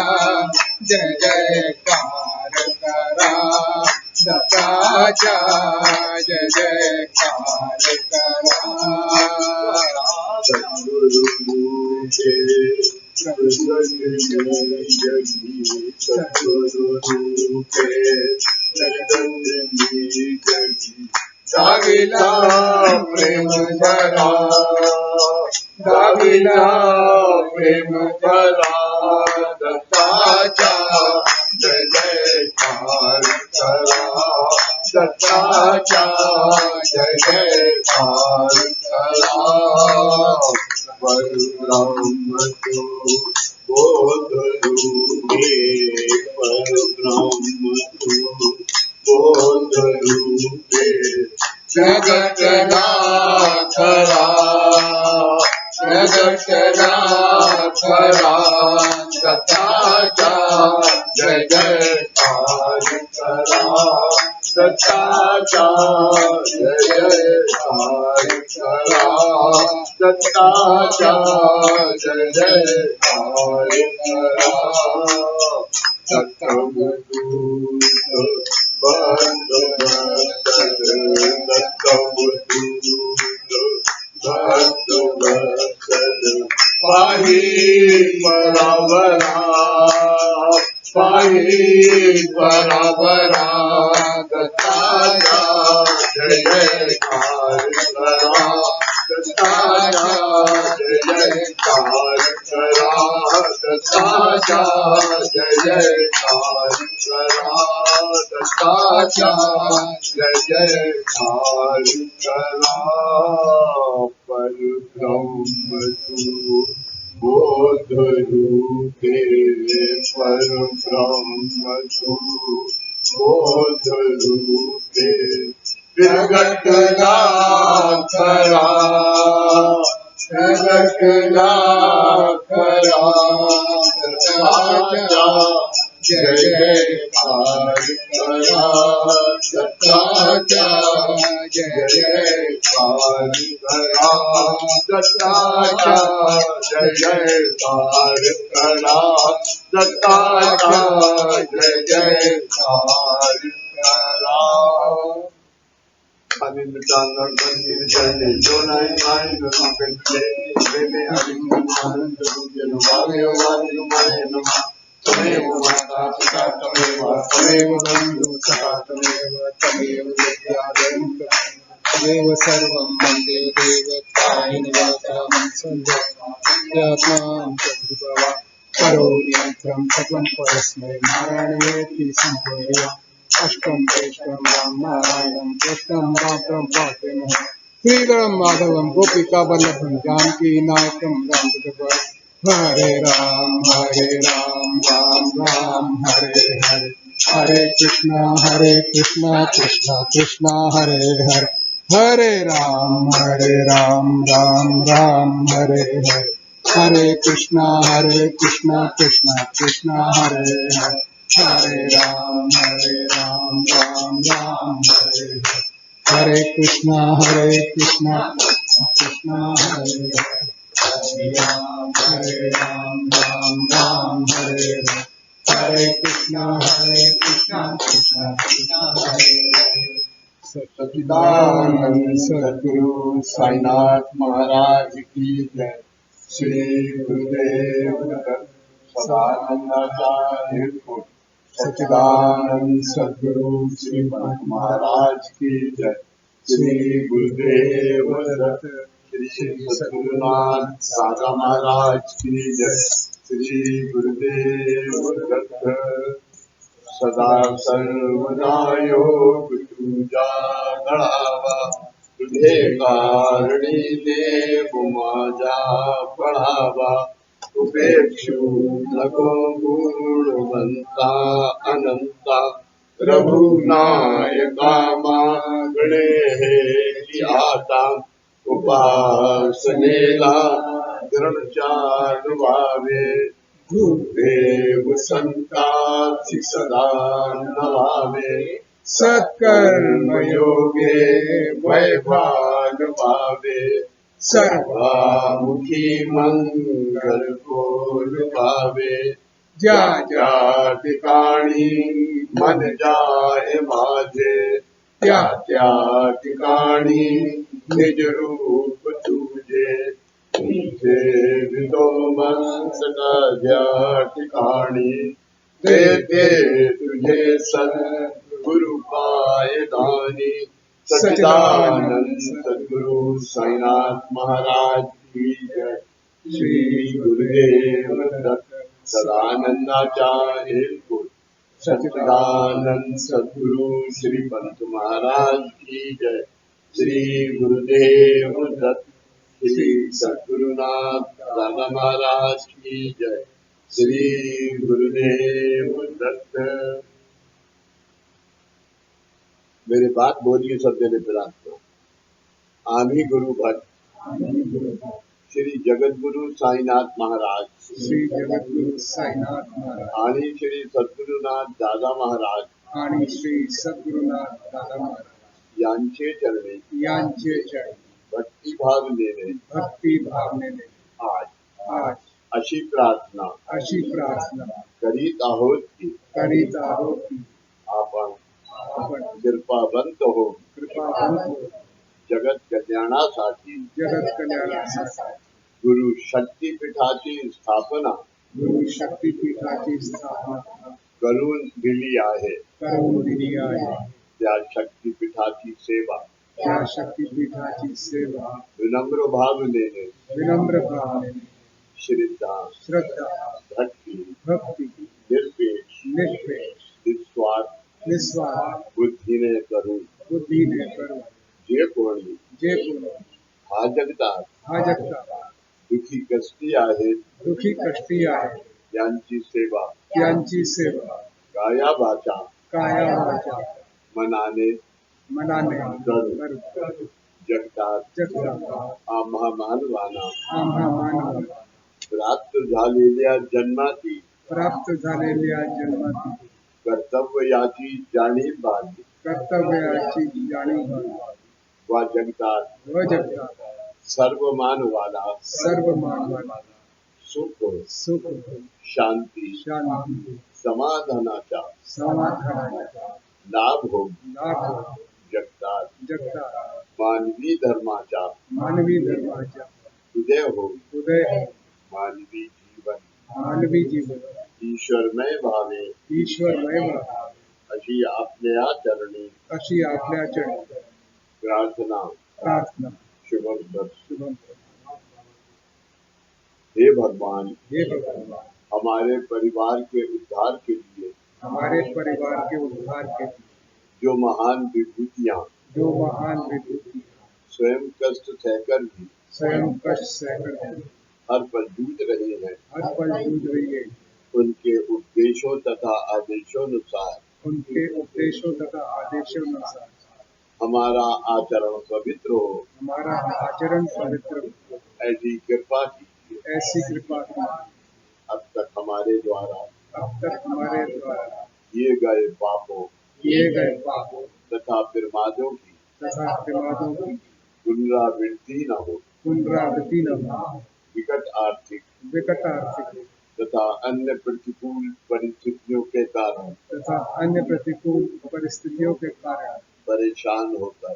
जय जयकार करा दत्ताचा जय जयकार करा सद्गुरु मुझे सद्गुरु मुझे जगदंबी दाविला प्रेम भरा दाविला प्रेम भरा दत्ताचा जय जयकार करा दत्ताचा जय जयकार करा परब्रह्म तू बोध रूपे परब्रह्म तू बोध रूपे प्रगटला खरा प्रगटला खरा दत्ताचा जय जयकार करा दत्ताचा जय जयकार करा दत्ताचा जय जयकार करा दत्तमूर्त बंद पाही बराबरा पाही बराबरा दत्ताचा जय जयकार करा दत्ताचा जय जयकार करा दत्ताचा जय जयकार करा दत्ताचा जय जयकार करा परब्रह्म तू बोध रूपे परब्रह्म तू बोध रूपे खरा रखना खरा सच्चा जय जयकार करा सच्चा जय जयकार करा सच्चा जय जयकार करा सच्चा जय जयकार करा Kami mitanga kandir jane jonai mai namaste vele alinga ananda janu vagyo vagyo mayena tamev mata pita tamev bandhu saka tamev vidyadam tamev sarvam vande devatai nivatam sanjayatman sadhubhava karuniyantram saklam parasmai narayeti samhoya अष्टम केशवम राम नारायणम कृष्णम राम पातिम श्रीधरम माधवम गोपिका वल्लभम जानकी नायकम राम हरे राम राम राम हरे हरे हरे कृष्णा कृष्णा कृष्णा हरे हरे हरे राम राम राम हरे हरे हरे कृष्णा कृष्णा कृष्णा हरे हरे हरे राम राम राम हरे हरे कृष्णा कृष्णा हरे हरे राम राम हरे हरे कृष्णा कृष्णा हरे सच्चिदानंद सद्गुरु साईनाथ महाराज की जय। श्री गुरुदेव सदानंदाचार्य सच्चिदानंद सद्गुरु श्री महाराज की जय। श्री गुरुदेव दत्त श्री सद्गुरुनाथ दादा महाराज की जय। श्री गुरुदेव दत्त सदा सर्वदा योग तुझा गळावा तुझे कारणी देव माझा पळावा उपेक्षु नको गुणवंता अनंता रघुनायका मागणे हे आता उपासनेला दृढचार्वावे गुरुदेव संताची सदा नवावे सत्कर्म योगे वैभाग पावे सर्वामुखी मंगल बोल पावे ज्या ज्या ठिकाणी मन जाय माझे त्या त्या ठिकाणी निज रूप तुझे तुझे विदोमन सदा ज्या ठिकाणी ते ते तुझे सद्गुरु पाय दानी सच्चिदानंद सद्गुरु साईनाथ महाराज की जय। श्री गुरुदेव दत्त सदानंदाचार्य सच्चिदानंद सद्गुरु श्री पंत महाराज की जय। श्री गुरुदेव दत्त श्री सद्गुरुनाथ दादा महाराज की जय। श्री गुरुदेव दत्त। मेरे बात बोलिए सब जने प्रणाम करो। आम्ही गुरु भक्त श्री जगद्गुरु साईनाथ महाराज श्री जगद्गुरु साईनाथ महाराज आणि श्री सद्गुरुनाथ दादा महाराज आणि श्री सद्गुरुनाथ दादा महाराज यांचे चरणी भक्ती भावनेने आज अशी प्रार्थना करीत आहोत की आपण कृपावंत हो जगत कल्याणासाठी गुरु शक्तीपीठाची स्थापना करून दिली आहे। त्या शक्तीपीठाची सेवा विनम्र भावनेने श्रद्धा भक्ती निर्पेष निस्वार्थ बुद्धीने करून जे कोणी हा जगतात दुखी कष्टी आहेत यांची सेवा काया वाचा मनाने करू जगतात जगता आम्हा मानवाना आम्हा मानवाला प्राप्त झालेल्या जन्माची प्राप्त झालेल्या जन्माची कर्तव्याची जाणीव बाळगली कर्तव्याची जाणीव व जगतात व जगता सर्व मानवाला सर्व मानवाला सुख सुख शांती शांती समाधानाचा समाधानाचा लाभ हो लाभ जगतात जगता मानवी धर्माचा मानवी धर्माच्या उदय हो उदय मानवी जीवन मानवी जीवन ईश्वरमय भावे ईश्वरमय व्हावा अशी आपल्या चरणी अशी आपल्या चरणी प्रार्थना प्रार्थना शुभम कर शुभम हे भगवान हे भगवान हमारे परिवार के उद्धार के लिए हमारे परिवार के उद्धार के लिए जो महान विभूतियाँ जो महान विभूति स्वयं कष्ट सहकर भी स्वयं कष्ट सहकर हर पल जूझ रहे हैं हर पल जूझ रही है उनके उपदेशों तथा आदेशों उनके उपदेशों तथा आदेशों हमारा आचरण पवित्र हो हमारा आचरण पवित्र हो। ऐसी कृपा कीजिए ऐसी कृपा की अब तक हमारे द्वारा अब तक हमारे द्वारा किए गए पापों किए गए पापों तथा प्रमादों की तथा प्रमादों की पुनरावृत्ति न हो पुनरावृत्ति न हो। विकट आर्थिक तथा अन्य प्रतिकूल परिस्थितियों के कारण परेशान होकर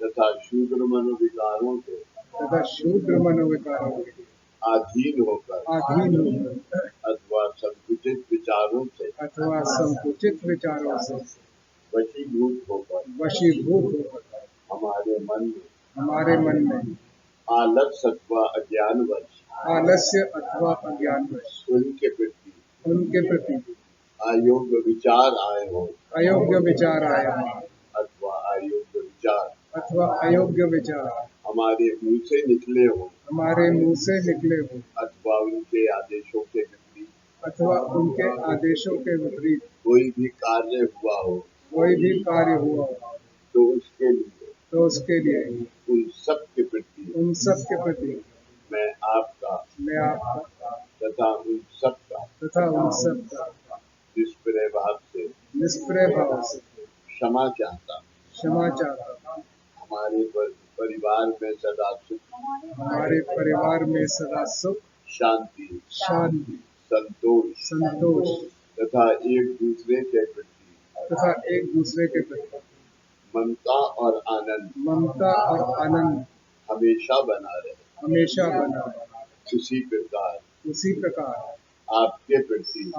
तथा शूद्र मनोविकारों के अधीन होकर अथवा संकुचित विचारों से वशीभूत होकर हमारे मन में आलस्य अथवा अज्ञानवश उनके प्रति अयोग्य विचार आए हो अथवा अयोग्य विचार हमारे मुंह से निकले हो अथवा उनके आदेशों के विपरीत कोई भी कार्य हुआ हो तो उसके लिए उन सब के प्रति मैं आपका तथा उन सब का निष्प्रय भाव से क्षमा चाहता हमारे परिवार में सदा सुख शांति संतोष तथा एक दूसरे के प्रति ममता और आनंद हमेशा बना रहे उसी प्रकार आपके प्रति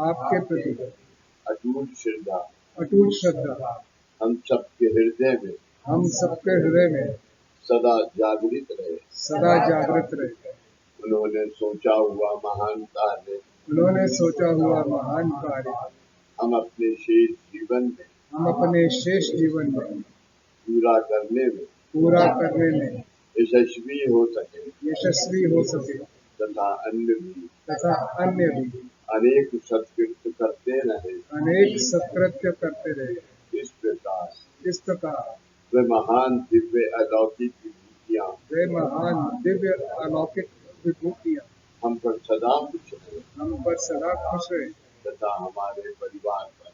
अटूट श्रद्धा हम सबके हृदय में सदा जागृत रहे उन्होंने सोचा हुआ महान कार्य हम अपने शेष जीवन में पूरा करने में यशस्वी हो सके तथा अन्य भी अनेक सत्कृत्य करते रहे इस प्रकार वे महान दिव्य अलौकिक विभूतियाँ हम पर सदा खुश रहे तथा हमारे परिवार पर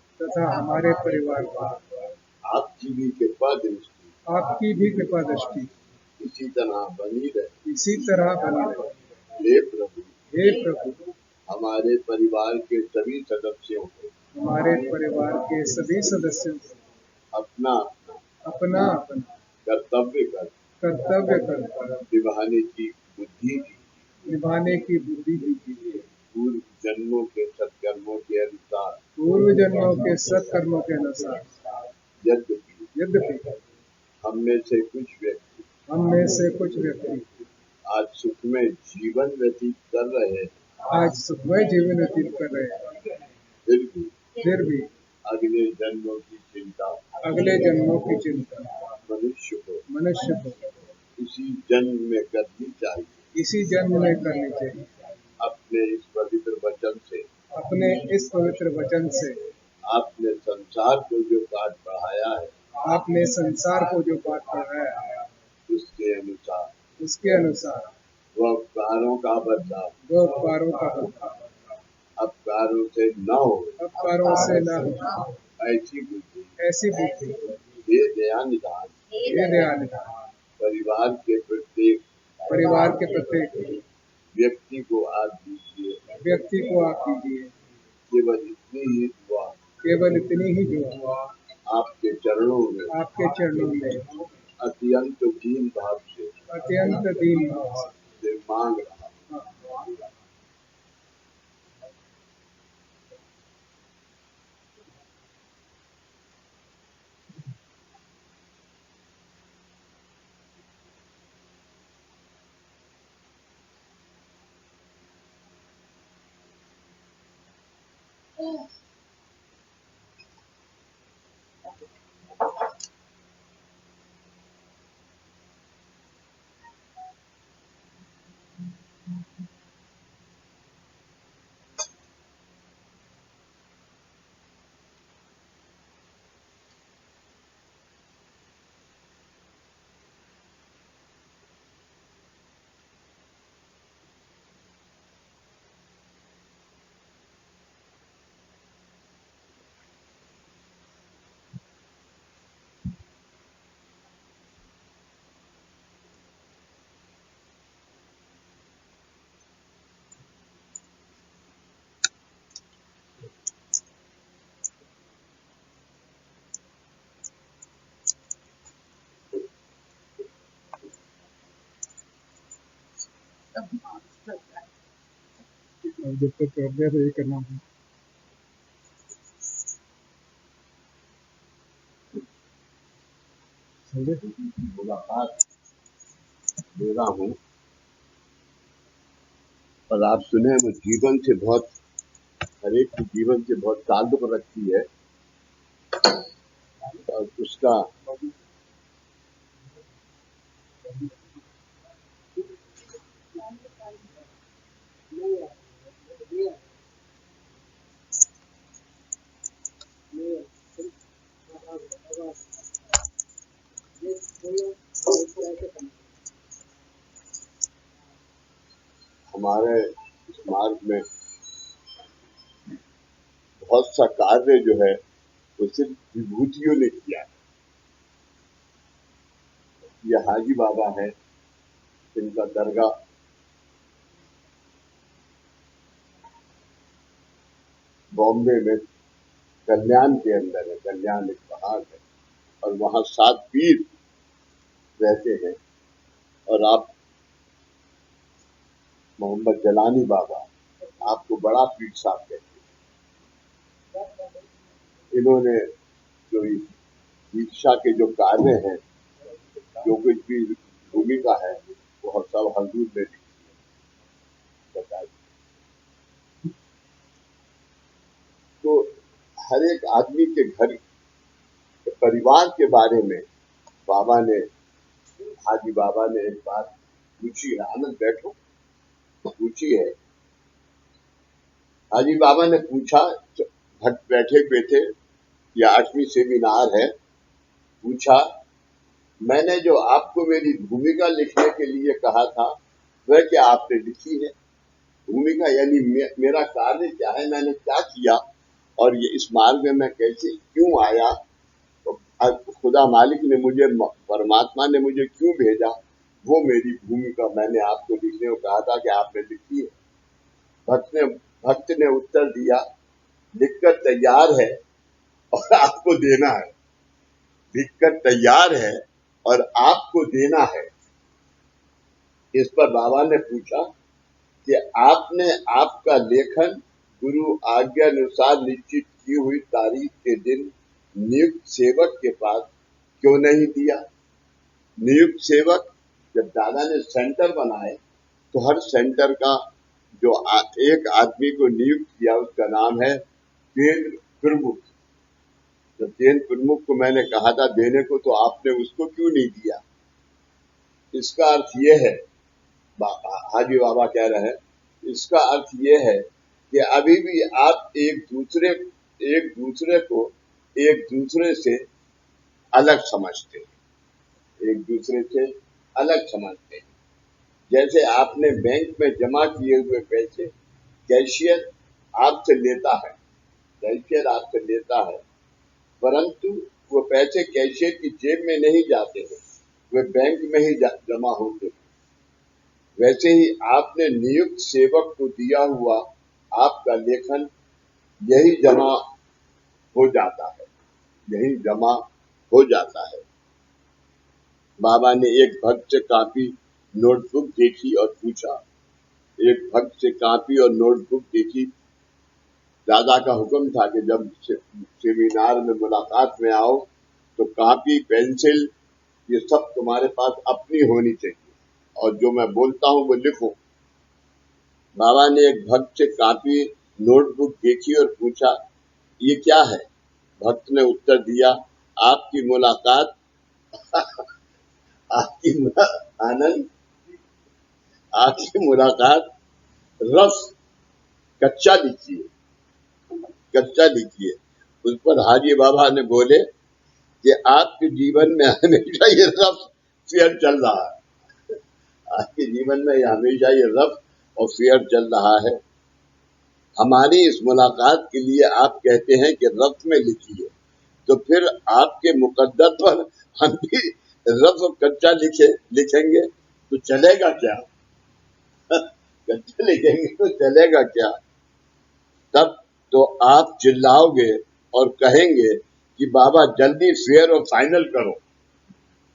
आपकी भी कृपा दृष्टि इसी तरह बनी रहे हे प्रभु हमारे परिवार के सभी सदस्यों को अपना कर्तव्य कर निभाने की बुद्धि दीजिए पूर्व जन्मों के सत्कर्मों के अनुसार यद्यपि हम में से कुछ व्यक्ति आज सुखमय जीवन व्यतीत कर रहे हैं फिर भी अगले जन्मों की चिंता मनुष्य को इसी जन्म में करनी चाहिए अपने इस पवित्र वचन से आपने संसार को जो पाठ पढ़ाया है उसके अनुसार वह उपकारों का बदलाव वह उपकारों का बदलाव अपकारों से न हो, अपकारों से न हो, ऐसी बुद्धि ऐसी बुद्धि ये दया निदान ये दया निधान परिवार के प्रत्येक व्यक्ति को आप दीजिए। केवल इतनी ही दुआ आपके चरणों में अत्यंत दीन भाव से मांग रहा। जब तक कर दिया तो ये करना है। मुलाकात दे रहा हूँ और आप सुने वो जीवन से बहुत, हर एक के जीवन से बहुत ताल्लुक रखती है और उसका हमारे इस मार्ग में बहुत सा कार्य जो है वो सिर्फ विभूतियों ने किया है। ये हाजी बाबा है, इनका दरगाह बॉम्बे में कल्याण के अंदर है। कल्याण एक पहाड़ है और वहाँ 7 पीर रहते हैं और आप मोहम्मद जलानी बाबा आपको बड़ा पीर साहब कहते हैं। इन्होंने जो दीक्षा के जो कार्य हैं, जो कुछ भी भूमिका है, वो सब हजूर ने बताई। तो हर एक आदमी के घर के परिवार के बारे में बाबा ने, हाजी बाबा ने एक बात पूछी है। आनंद बैठो, पूछी है। हाजी बाबा ने पूछा, बैठे हुए थे, या 8वीं सेमिनार है, पूछा मैंने जो आपको मेरी भूमिका लिखने के लिए कहा था वह क्या आपने लिखी है? भूमिका यानी मेरा कार्य क्या है, मैंने क्या किया और ये इस मार्ग में मैं कैसे क्यों आया, तो खुदा मालिक ने मुझे, परमात्मा ने मुझे क्यों भेजा, वो मेरी भूमिका मैंने आपको लिखने को कहा था कि आपने लिखी है। भक्त ने उत्तर दिया, लिखकर तैयार है और आपको देना है। लिखकर तैयार है और आपको देना है। इस पर बाबा ने पूछा कि आपने आपका लेखन गुरु आज्ञा अनुसार निश्चित की हुई तारीख के दिन नियुक्त सेवक के पास क्यों नहीं दिया? नियुक्त सेवक, जब दादा ने सेंटर बनाए तो हर सेंटर का जो एक आदमी को नियुक्त किया उसका नाम है केंद्र प्रमुख। जब केंद्र प्रमुख को मैंने कहा था देने को, तो आपने उसको क्यों नहीं दिया? इसका अर्थ ये है, हाजी बाबा कह रहे हैं, इसका अर्थ ये है कि अभी भी आप एक दूसरे से अलग समझते हैं, एक दूसरे से अलग समझते हैं। जैसे आपने बैंक में जमा किए हुए पैसे कैशियर आपसे लेता है, कैशियर आपसे लेता है, परंतु वो पैसे कैशियर की जेब में नहीं जाते हैं, वे बैंक में ही जमा होते हैं। वैसे ही आपने नियुक्त सेवक को दिया हुआ आपका लेखन यही जमा हो जाता है, यही जमा हो जाता है। बाबा ने एक भक्त से कापी नोटबुक देखी और पूछा, एक भक्त से कापी और नोटबुक देखी। दादा का हुक्म था कि जब सेमिनार में मुलाकात में आओ तो कापी पेंसिल ये सब तुम्हारे पास अपनी होनी चाहिए और जो मैं बोलता हूँ वो लिखो। बाबा ने एक भक्त से कापी नोटबुक देखी और पूछा, ये क्या है? भक्त ने उत्तर दिया, आपकी मुलाकात आनंद आपकी मुलाकात रफ कच्चा लिखिए, कच्चा लिखिए। उस पर हाजी बाबा ने बोले कि आपके जीवन में हमेशा ये रफ फेयर चल रहा है, आपके जीवन में हमेशा ये रफ और फेयर चल रहा है। हमारी इस मुलाकात के लिए आप कहते हैं कि रफ में लिखिए, तो फिर आपके मुकद्दर पर हम भी रफ और कच्चा लिखेंगे तो चलेगा क्या? कच्चा लिखेंगे तो चलेगा क्या? तब तो आप चिल्लाओगे और कहेंगे कि बाबा जल्दी फेयर और फाइनल करो।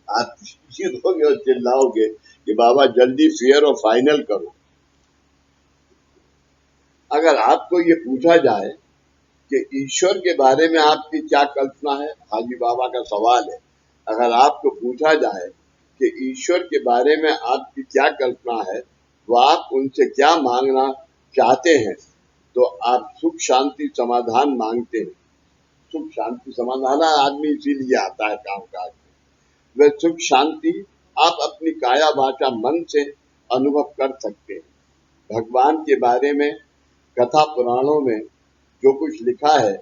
आप चिल्लाओगे और चिल्लाओगे कि बाबा जल्दी फेयर और फाइनल करो। अगर आपको ये पूछा जाए कि ईश्वर के बारे में आपकी क्या कल्पना है, हाजी बाबा का सवाल है, अगर आपको पूछा जाए कि ईश्वर के बारे में आपकी क्या कल्पना है, तो आप उनसे क्या मांगना चाहते हैं, तो आप सुख शांति समाधान मांगते हैं। सुख शांति समाधान आदमी इसीलिए आता है काम काज में। वह सुख शांति आप अपनी काया वाचा मन से अनुभव कर सकते हैं। भगवान के बारे में कथा पुराणों में जो कुछ लिखा है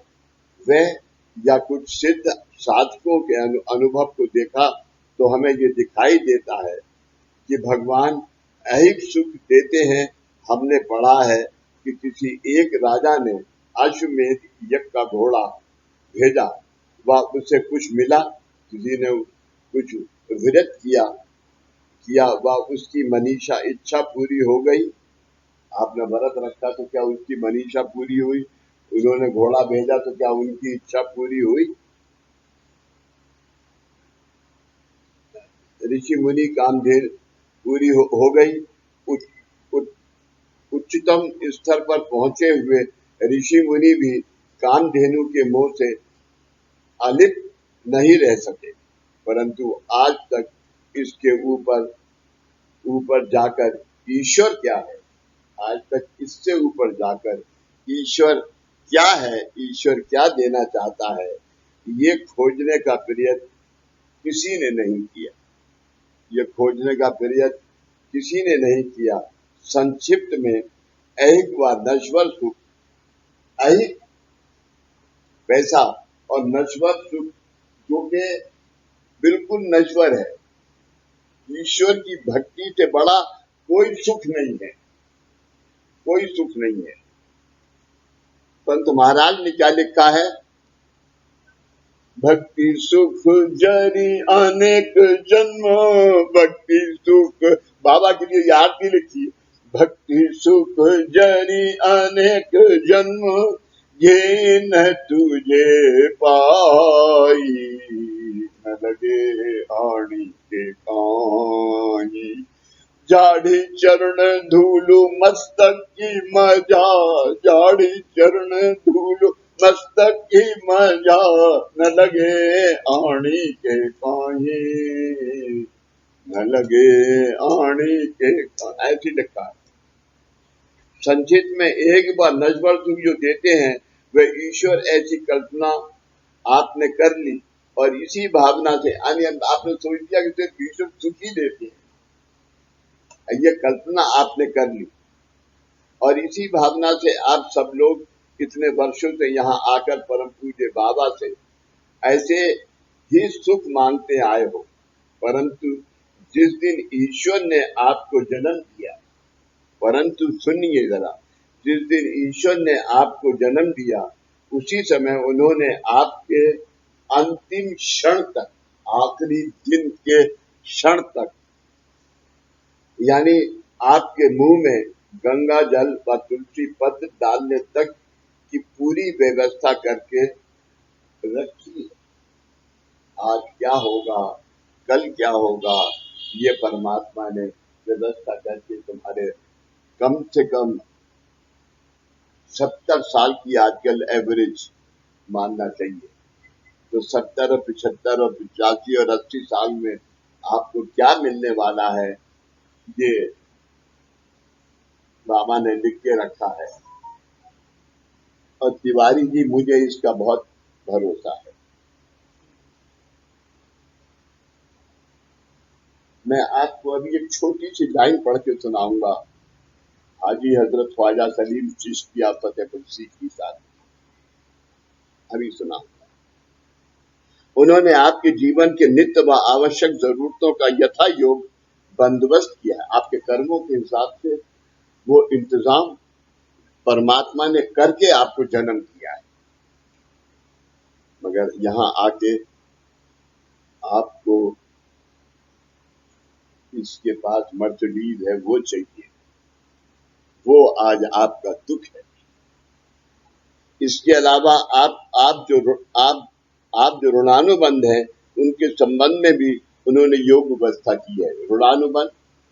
वह या कुछ सिद्ध साधकों के अनुभव को देखा तो हमें ये दिखाई देता है कि भगवान ऐहिक सुख देते हैं। हमने पढ़ा है कि किसी एक राजा ने अश्वमेध यज्ञ का घोड़ा भेजा, वह उससे कुछ मिला, किसी ने कुछ व्रत किया वह उसकी मनीषा इच्छा पूरी हो गई। आपने व्रत रखा तो क्या उसकी मनीषा पूरी हुई? उन्होंने घोड़ा भेजा तो क्या उनकी इच्छा पूरी हुई? ऋषि मुनि कामधेनु पूरी हो गई। उच्चतम स्तर पर पहुंचे हुए ऋषि मुनि भी कामधेनु के मोह से अलिप्त नहीं रह सके, परंतु आज तक इसके ऊपर जाकर ईश्वर क्या है, आज तक इससे ऊपर जाकर ईश्वर क्या है, ईश्वर क्या देना चाहता है, ये खोजने का प्रयत्न किसी ने नहीं किया। ये खोजने का प्रयत्न किसी ने नहीं किया। संक्षिप्त में ऐहिक व नश्वर सुख, ऐहिक पैसा और नश्वर सुख जो कि बिल्कुल नश्वर है, ईश्वर की भक्ति से बड़ा कोई सुख नहीं है, कोई सुख नहीं है। संत महाराज ने क्या लिखा है? भक्ति सुख जरी अनेक जन्म, भक्ति सुख, बाबा के लिए आरती लिखी, भक्ति सुख जरी अनेक जन्म, ये न तुझे पाई, न लगे आणी के काई, जाड़ी चरण धूलु मस्तक की मजा, जाड़ी चरण धूलु मस्तक की मजा, न लगे आणी के काई, न लगे आणी के काई, ऐसी लिखा है। संक्षिप्त में एक बार नश्वर सुख जो देते हैं वह ईश्वर, ऐसी कल्पना आपने कर ली और इसी भावना से आपने सोच दिया कि सिर्फ ईश्वर सुख ही देते हैं, ये कल्पना आपने कर ली और इसी भावना से आप सब लोग इतने वर्षों से यहाँ आकर परम पूज्य बाबा से ऐसे ही सुख मांगते आए हो, परंतु जिस दिन ईश्वर ने आपको जन्म दिया, परंतु सुनिए जरा, जिस दिन ईश्वर ने आपको जन्म दिया उसी समय उन्होंने आपके अंतिम क्षण तक, आखिरी दिन के क्षण तक, यानी आपके मुंह में गंगा जल व तुलसी पत्र डालने तक की पूरी व्यवस्था करके रखी है। आज क्या होगा, कल क्या होगा, ये परमात्मा ने व्यवस्था करके तुम्हारे कम से कम 70 साल की आजकल एवरेज मानना चाहिए। तो 70 और 75 और 85 और 80 साल में आपको क्या मिलने वाला है, ये बाबा ने लिख के रखा है। और तिवारी जी, मुझे इसका बहुत भरोसा है। मैं आपको अभी एक छोटी सी लाइन पढ़ के सुनाऊंगा, हाजी हजरत ख्वाजा सलीम चिश्तिया फतेहपुर सीकरी साहब, अभी सुनाऊंगा। उन्होंने आपके जीवन के नित्य व आवश्यक जरूरतों का यथा योग बंदोबस्त किया है। आपके कर्मों के हिसाब से वो इंतजाम परमात्मा ने करके आपको जन्म दिया है। मगर यहाँ आके आपको इसके पास मर्सिडीज है वो चाहिए, वो आज आपका दुख है। इसके अलावा आप जो ऋणानुबंध हैं उनके संबंध में भी उन्होंने योग व्यवस्था की है। ऋणानुबंध,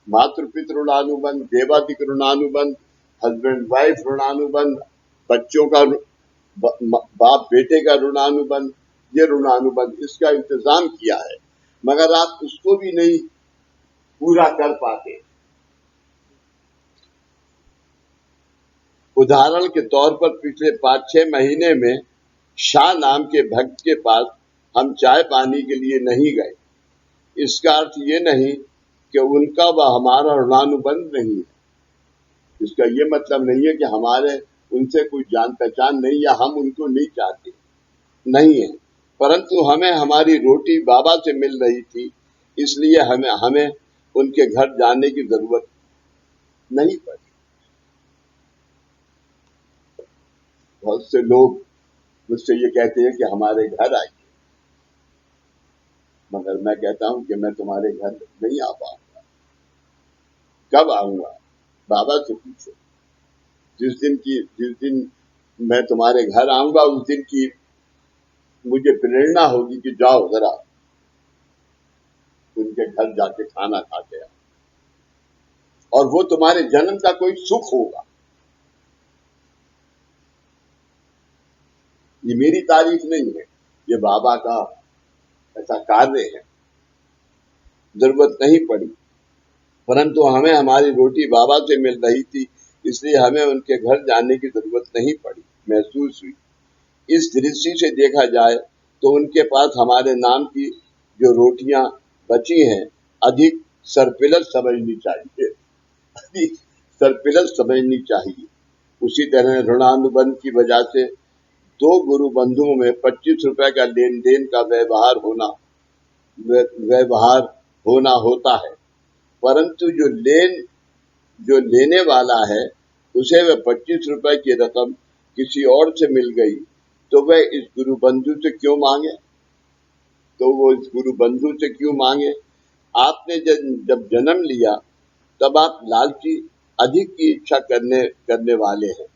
मातृपितृ ऋणानुबंध, देवादिक ऋणानुबंध, हस्बैंड वाइफ ऋणानुबंध, बच्चों का बाप बेटे का ऋणानुबंध, ये ऋणानुबंध इसका इंतजाम किया है। मगर आप उसको भी नहीं पूरा कर पाते। उदाहरण के तौर पर पिछले 5-6 महीने में शाह नाम के भक्त के पास हम चाय पानी के लिए नहीं गए। इसका अर्थ ये नहीं कि उनका व हमारा ऋणानुबंध नहीं है। इसका ये मतलब नहीं है कि हमारे उनसे कोई जान पहचान नहीं या हम उनको नहीं चाहते, नहीं है। परंतु हमें हमारी रोटी बाबा से मिल रही थी, इसलिए हमें उनके घर जाने की जरूरत नहीं पड़ी। बहुत से लोग मुझसे ये कहते हैं कि हमारे घर आइए, मगर मैं कहता हूं कि मैं तुम्हारे घर नहीं आ पाऊंगा। कब आऊंगा, बाबा से पूछो। जिस दिन मैं तुम्हारे घर आऊंगा उस दिन की मुझे प्रेरणा होगी कि जाओ जरा उनके घर जाके खाना खाते आओ, और वो तुम्हारे जन्म का कोई सुख होगा। ये मेरी तारीफ नहीं है, ये बाबा का ऐसा कार्य है। जरूरत नहीं पड़ी, परंतु हमें हमारी रोटी बाबा से मिल रही थी, इसलिए हमें उनके घर जाने की जरूरत नहीं पड़ी, महसूस हुई। इस दृष्टि से देखा जाए तो उनके पास हमारे नाम की जो रोटियां बची हैं अधिक सरप्लस समझनी चाहिए, अधिक सरप्लस समझनी चाहिए। उसी तरह ऋणानुबंध की वजह से 2 गुरु बंधुओं में 25 रुपए का लेन देन का व्यवहार होना होता है, परंतु जो लेने वाला है उसे वह 25 रुपए की रकम किसी और से मिल गई, तो वह इस गुरु बंधु से क्यों मांगे? आपने जब जन्म लिया तब आप लालची अधिक की इच्छा करने वाले हैं।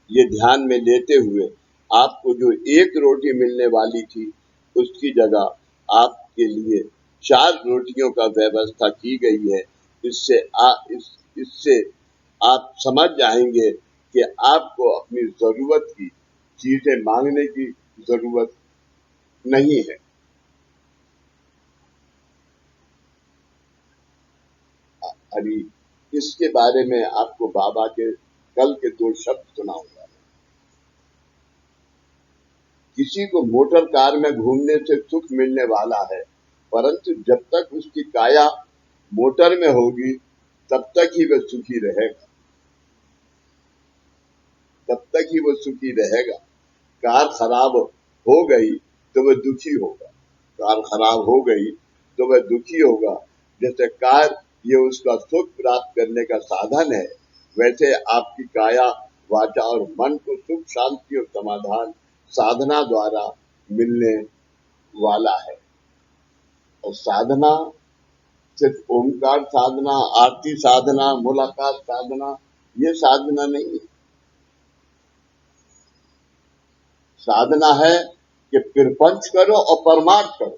ये ध्यान में लेते हुए आपको जो 1 रोटी मिलने वाली थी उसकी जगह आपके लिए 4 रोटियों का व्यवस्था की गई है। इससे आप समझ जाएंगे कि आपको अपनी जरूरत की चीजें मांगने की जरूरत नहीं है। अभी इसके बारे में आपको बाबा के कल के 2 शब्द सुनाऊंगा। किसी को मोटर कार में घूमने से सुख मिलने वाला है, परंतु जब तक उसकी काया मोटर में होगी तब तक ही वह सुखी रहेगा। कार खराब हो गई तो वह दुखी होगा, जैसे कार ये उसका सुख प्राप्त करने का साधन है, वैसे आपकी काया वाचा और मन को सुख शांति और समाधान साधना द्वारा मिलने वाला है। और साधना सिर्फ ओंकार साधना, आरती साधना, मुलाकात साधना, ये साधना नहीं है। साधना है कि प्रपंच करो और परमार्थ करो।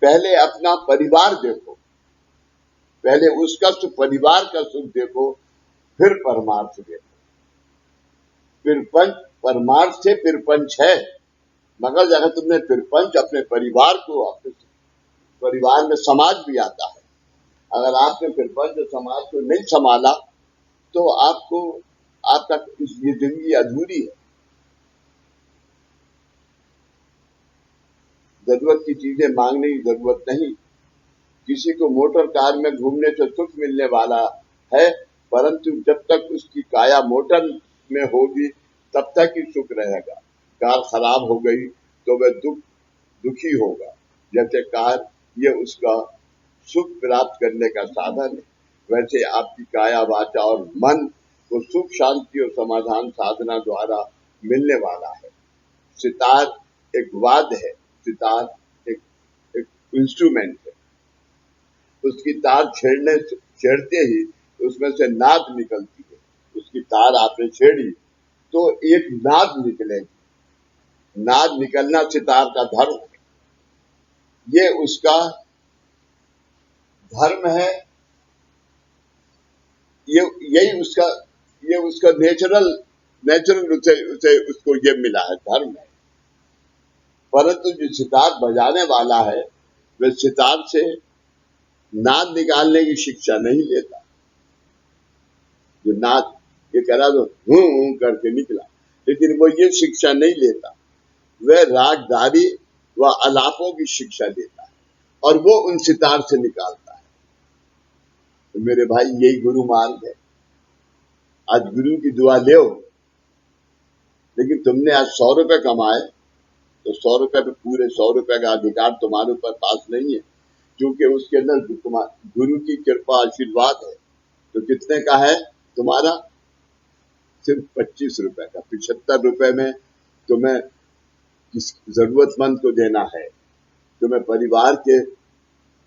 पहले अपना परिवार देखो, पहले उसका सुख, परिवार का सुख देखो, फिर परमार्थ देखो। प्रपंच परमार्थ से प्रपंच है, मगर अगर तुमने प्रपंच अपने परिवार को, अपने परिवार में समाज भी आता है, अगर आपने प्रपंच और समाज को नहीं संभाला तो आपका ये जिंदगी अधूरी है। जरूरत की चीजें मांगने की जरूरत नहीं। किसी को मोटर कार में घूमने से सुख मिलने वाला है, परंतु जब तक उसकी काया मोटर में होगी तब तक ही सुख रहेगा। कार खराब हो गई तो वह दुखी होगा। जैसे कार ये उसका सुख प्राप्त करने का साधन है, वैसे आपकी काया वाचा और मन को सुख शांति और समाधान साधना द्वारा मिलने वाला है। सितार एक वाद्य है, सितार एक इंस्ट्रूमेंट है। उसकी तार छेड़ते ही उसमें से नाद निकलती है। उसकी तार आपने छेड़ी तो एक नाद निकलेगी। नाद निकलना सितार का धर्म है। ये उसका धर्म है, ये उसका नेचुरल उसे उसको ये मिला है, धर्म है। परंतु जो सितार बजाने वाला है वह सितार से नाद निकालने की शिक्षा नहीं लेता। जो नाद ये करा तो हूं करके निकला, लेकिन वो ये शिक्षा नहीं लेता। वह रागदारी व अलापों की शिक्षा देता है और वो उन सितार से निकालता है। तो मेरे भाई यही गुरु मार्ग है। आज गुरु की दुआ ले, लेकिन तुमने आज 100 रुपए कमाए तो 100 रुपए पे पूरे 100 रुपए का अधिकार तुम्हारे ऊपर पास नहीं है, क्योंकि उसके अंदर गुरु की कृपा आशीर्वाद है। तो कितने का है तुम्हारा? सिर्फ 25 रुपए का। 75 रुपए में तुम्हें किस जरूरतमंद को देना है, तुम्हें परिवार के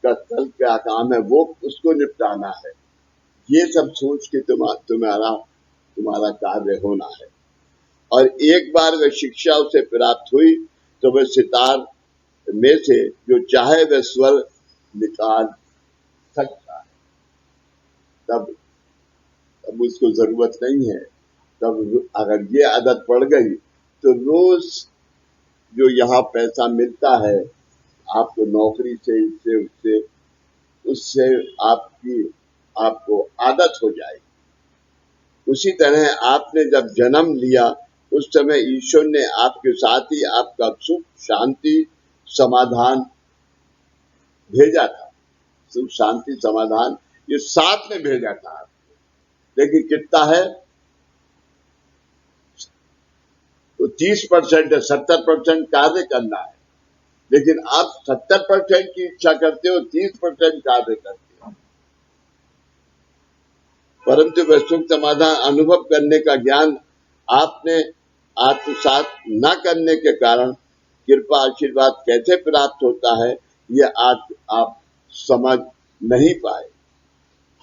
का कल क्या काम है वो उसको निपटाना है। ये सब सोच के तुम्हारा कार्य होना है। और एक बार वह शिक्षा उसे प्राप्त हुई तो वह सितार में से जो चाहे वह स्वर निकाल सकता है। तब उसको जरूरत नहीं है। तब अगर ये आदत पड़ गई तो रोज जो यहाँ पैसा मिलता है आपको नौकरी से, इससे उससे आपको आदत हो जाएगी। उसी तरह आपने जब जन्म लिया उस समय ईश्वर ने आपके साथ ही आपका सुख शांति समाधान भेजा था। सुख शांति समाधान ये साथ में भेजा था आपको। लेकिन कितना है? तो 30% है, 70% कार्य करना है। लेकिन आप 70% की इच्छा करते हो, 30% कार्य करते हो। परंतु वह सुख समाधान अनुभव करने का ज्ञान आपने आत्मसात न करने के कारण कृपा आशीर्वाद कैसे प्राप्त होता है ये आज आप समझ नहीं पाए।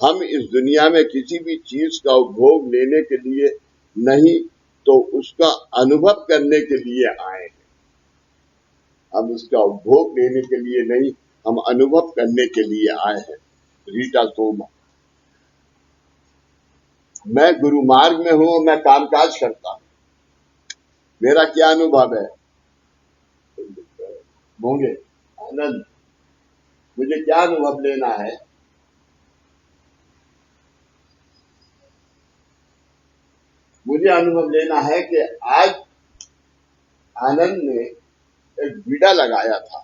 हम इस दुनिया में किसी भी चीज का उपभोग लेने के लिए नहीं तो उसका अनुभव करने के लिए आए हैं। हम उसका उपभोग लेने के लिए नहीं, हम अनुभव करने के लिए आए हैं। रीटा सोमा, मैं गुरु मार्ग में हूं, मैं कामकाज करता हूं, मेरा क्या अनुभव है? होंगे आनंद, मुझे क्या अनुभव लेना है? मुझे अनुभव लेना है कि आज आनंद ने एक बीड़ा लगाया था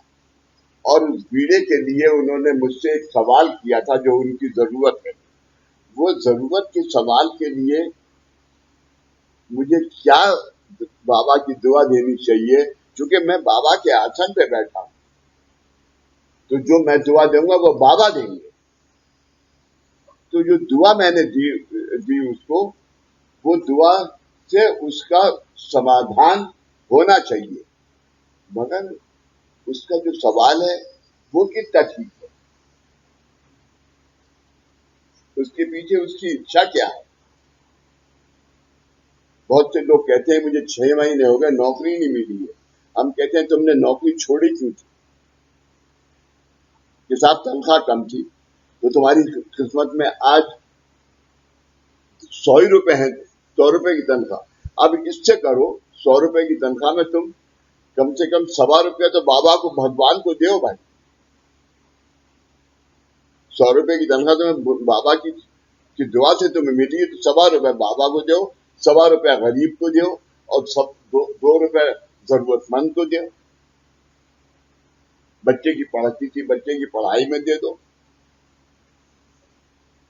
और उस बीड़े के लिए उन्होंने मुझसे एक सवाल किया था जो उनकी जरूरत है। वो जरूरत के सवाल के लिए मुझे क्या बाबा की दुआ देनी चाहिए, क्योंकि मैं बाबा के आसन पे बैठा हूं। तो जो मैं दुआ दूंगा वो बाबा देंगे। तो जो दुआ मैंने दी उसको, वो दुआ से उसका समाधान होना चाहिए, मगर उसका जो सवाल है वो कितना ठीक है, उसके पीछे उसकी इच्छा क्या है। बहुत से लोग कहते हैं मुझे 6 महीने हो गए नौकरी नहीं मिली है। हम कहते हैं तुमने नौकरी छोड़ी क्यों थी? कि साहब तनख्वाह कम थी, तो तुम्हारी किस्मत में आज 100 ही रुपए हैं, 100 रुपए की तनख्वाह। अब इससे करो, 100 रुपए की तनख्वाह में तुम कम से कम 1.25 रुपया तो बाबा को, भगवान को दो भाई। 100 रुपए की तनख्वाह तुम्हें बाबा की दुआ से तुम्हें मिली है, तो 1.25 रुपए बाबा को दो, 1.25 रुपया गरीब को दो, और सब 2 रुपए जरूरतमंद को दो। बच्चे की पढ़ती थी, बच्चे की पढ़ाई में दे दो।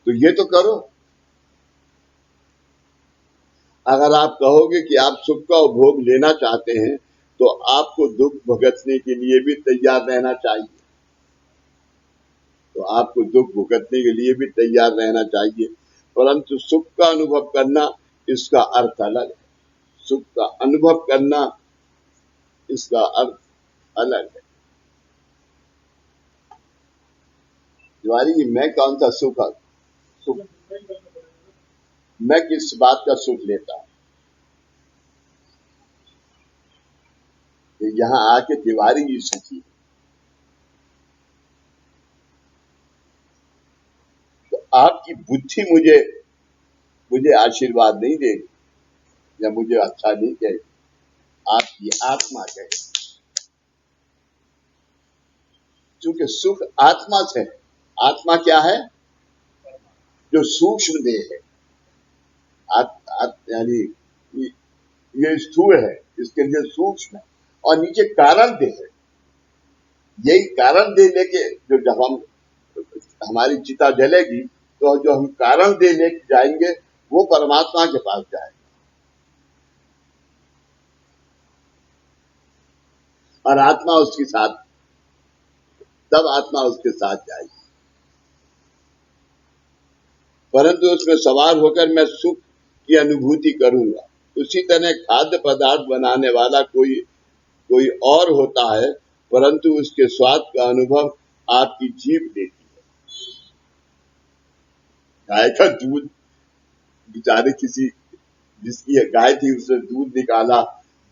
तो ये तो करो। अगर आप कहोगे कि आप सुख का उपभोग लेना चाहते हैं, तो आपको दुख भुगतने के लिए भी तैयार रहना चाहिए। तो आपको दुख भुगतने के लिए भी तैयार रहना चाहिए, परंतु सुख का अनुभव करना इसका अर्थ अलग है। सुख का अनुभव करना इसका अर्थ अलग है। तिवारी जी, मैं कौन सा सुख मैं किस बात का सुख लेता हूं? यहां आके तिवारी जी सुखी, तो आपकी बुद्धि मुझे आशीर्वाद नहीं देगी या मुझे अच्छा नहीं कहेगी, आपकी आत्मा कहेगी। क्योंकि सुख आत्मा से है। आत्मा क्या है? जो सूक्ष्म देह है। यानी ये स्थूल है, इसके लिए सूक्ष्म है, और नीचे कारण देह है। यही कारण देह लेके जो जब हमारी चिता जलेगी, तो जो हम कारण देह लेके जाएंगे वो परमात्मा के पास जाएगा, और आत्मा उसके साथ, तब आत्मा उसके साथ जाएगी। परंतु उसमें सवार होकर मैं सुख की अनुभूति करूंगा। उसी तरह खाद्य पदार्थ बनाने वाला कोई और होता है, परंतु उसके स्वाद का अनुभव आपकी जीभ देती है। गाय का दूध, बेचारे किसी जिसकी गाय थी उसने दूध निकाला,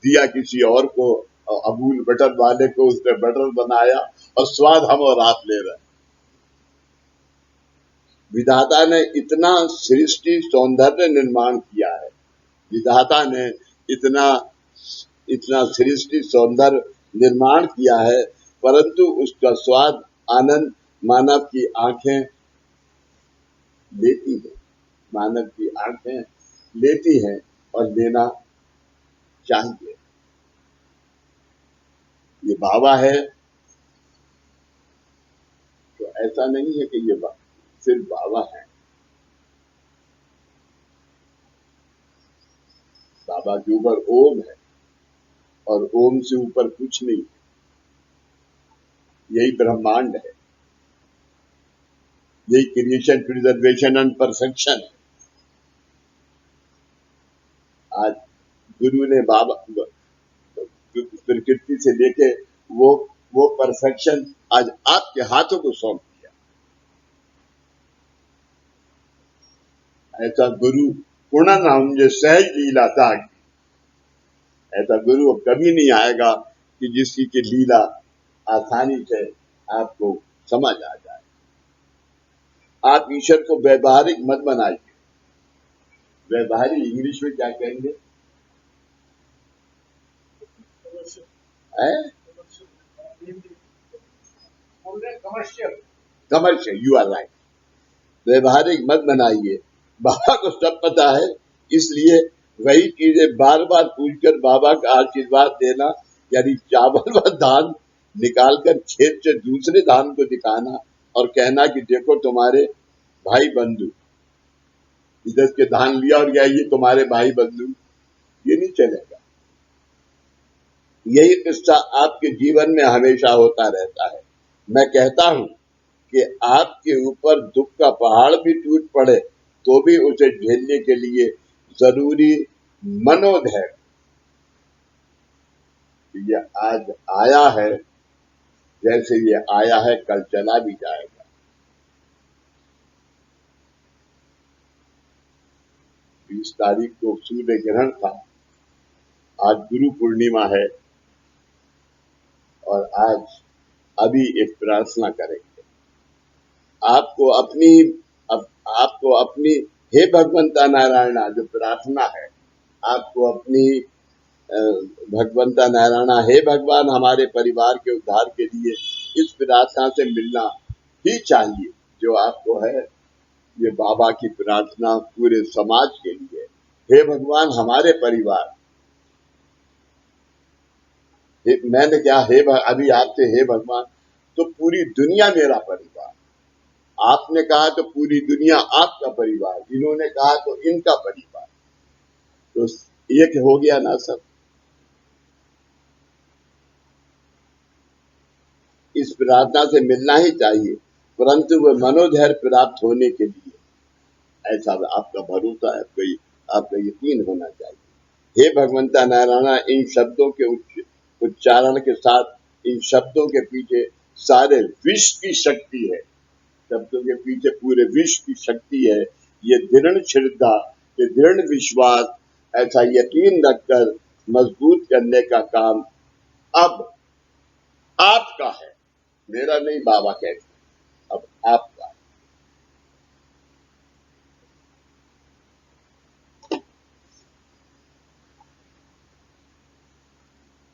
दिया किसी और को, अमूल बटर वाले को, उसने बटर बनाया, और स्वाद हम और आप ले रहे हैं। विधाता ने इतना सृष्टि सौंदर्य निर्माण किया है, विधाता ने इतना सृष्टि सौंदर्य निर्माण किया है, परंतु उसका स्वाद, आनंद मानव की आंखें लेती है। मानव की आंखें लेती हैं और लेना चाहिए। ये बाबा है, तो ऐसा नहीं है कि ये सिर्फ बाबा है। बाबा के ऊपर ओम है, और ओम से ऊपर कुछ नहीं है। यही ब्रह्मांड है, यही क्रिएशन, प्रिजर्वेशन एंड परफेक्शन है। आज गुरु ने बाबा प्रकृति से लेके वो परफेक्शन आज आपके हाथों को सौंप दिया। ऐसा गुरु पूर्ण हम जो सहज लीला था, ऐसा गुरु अब कभी नहीं आएगा कि जिसकी की लीला आसानी से आपको समझ आ जाए। आप ईश्वर को व्यवहारिक मत बनाइए। व्यवहारिक इंग्लिश में क्या कहेंगे? Commercial, you are right. व्यवहारिक मत बनाइए। बाबा को सब पता है, इसलिए वही चीजें बार बार पूछकर बाबा का आशीर्वाद देना, यानी चावल व धान निकालकर खेत से दूसरे धान को दिखाना और कहना कि देखो तुम्हारे भाई बंधु, इधर के धान लिया और ये तुम्हारे भाई बंधु, ये नहीं चलेगा। यही किस्सा आपके जीवन में हमेशा होता रहता है। मैं कहता हूं कि आपके ऊपर दुख का पहाड़ भी टूट पड़े तो भी उसे झेलने के लिए जरूरी मनोधैर्य। ये आज आया है, जैसे ये आया है कल चला भी जाएगा। 20 तारीख को सूर्य ग्रहण था, आज गुरु पूर्णिमा है और आज अभी एक प्रार्थना करेंगे। आपको अपनी आपको अपनी हे भगवंता नारायणा जो प्रार्थना है, आपको अपनी भगवंता नारायणा हे भगवान हमारे परिवार के उद्धार के लिए इस प्रार्थना से मिलना ही चाहिए जो आपको है। ये बाबा की प्रार्थना पूरे समाज के लिए, हे भगवान हमारे परिवार, मैंने क्या अभी आपसे हे भगवान, तो पूरी दुनिया मेरा परिवार, आपने कहा तो पूरी दुनिया आपका परिवार, इन्होंने कहा तो इनका परिवार, तो एक हो गया ना सब। इस प्रार्थना से मिलना ही चाहिए, परंतु वह मनोधैर्य प्राप्त होने के लिए ऐसा आपका भरोसा है, आपका यकीन होना चाहिए। हे भगवंता नारायणा, इन शब्दों के उच्चारण के साथ, इन शब्दों के पीछे सारे विश्व की शक्ति है, शब्दों के पीछे पूरे विश्व की शक्ति है। ये दृढ़ श्रद्धा, ये दृढ़ विश्वास, ऐसा यकीन रखकर मजबूत करने का काम अब आपका है, मेरा नहीं, बाबा कहते अब आपका।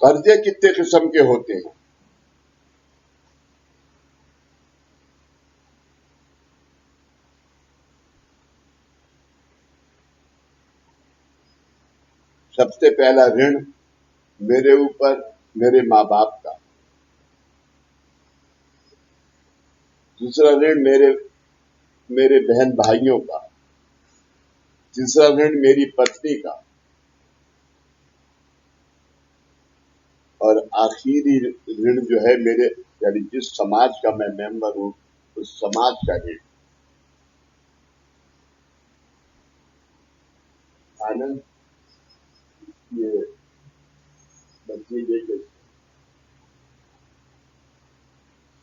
कर्जे कितने किस्म के होते हैं? सबसे पहला ऋण मेरे ऊपर मेरे माँ बाप का, दूसरा ऋण मेरे बहन भाइयों का, तीसरा ऋण मेरी पत्नी का, और आखिरी ऋण जो है मेरे, यानी जिस समाज का मैं मेंबर हूं उस समाज का ऋण। आनंद, ये बच्ची देखे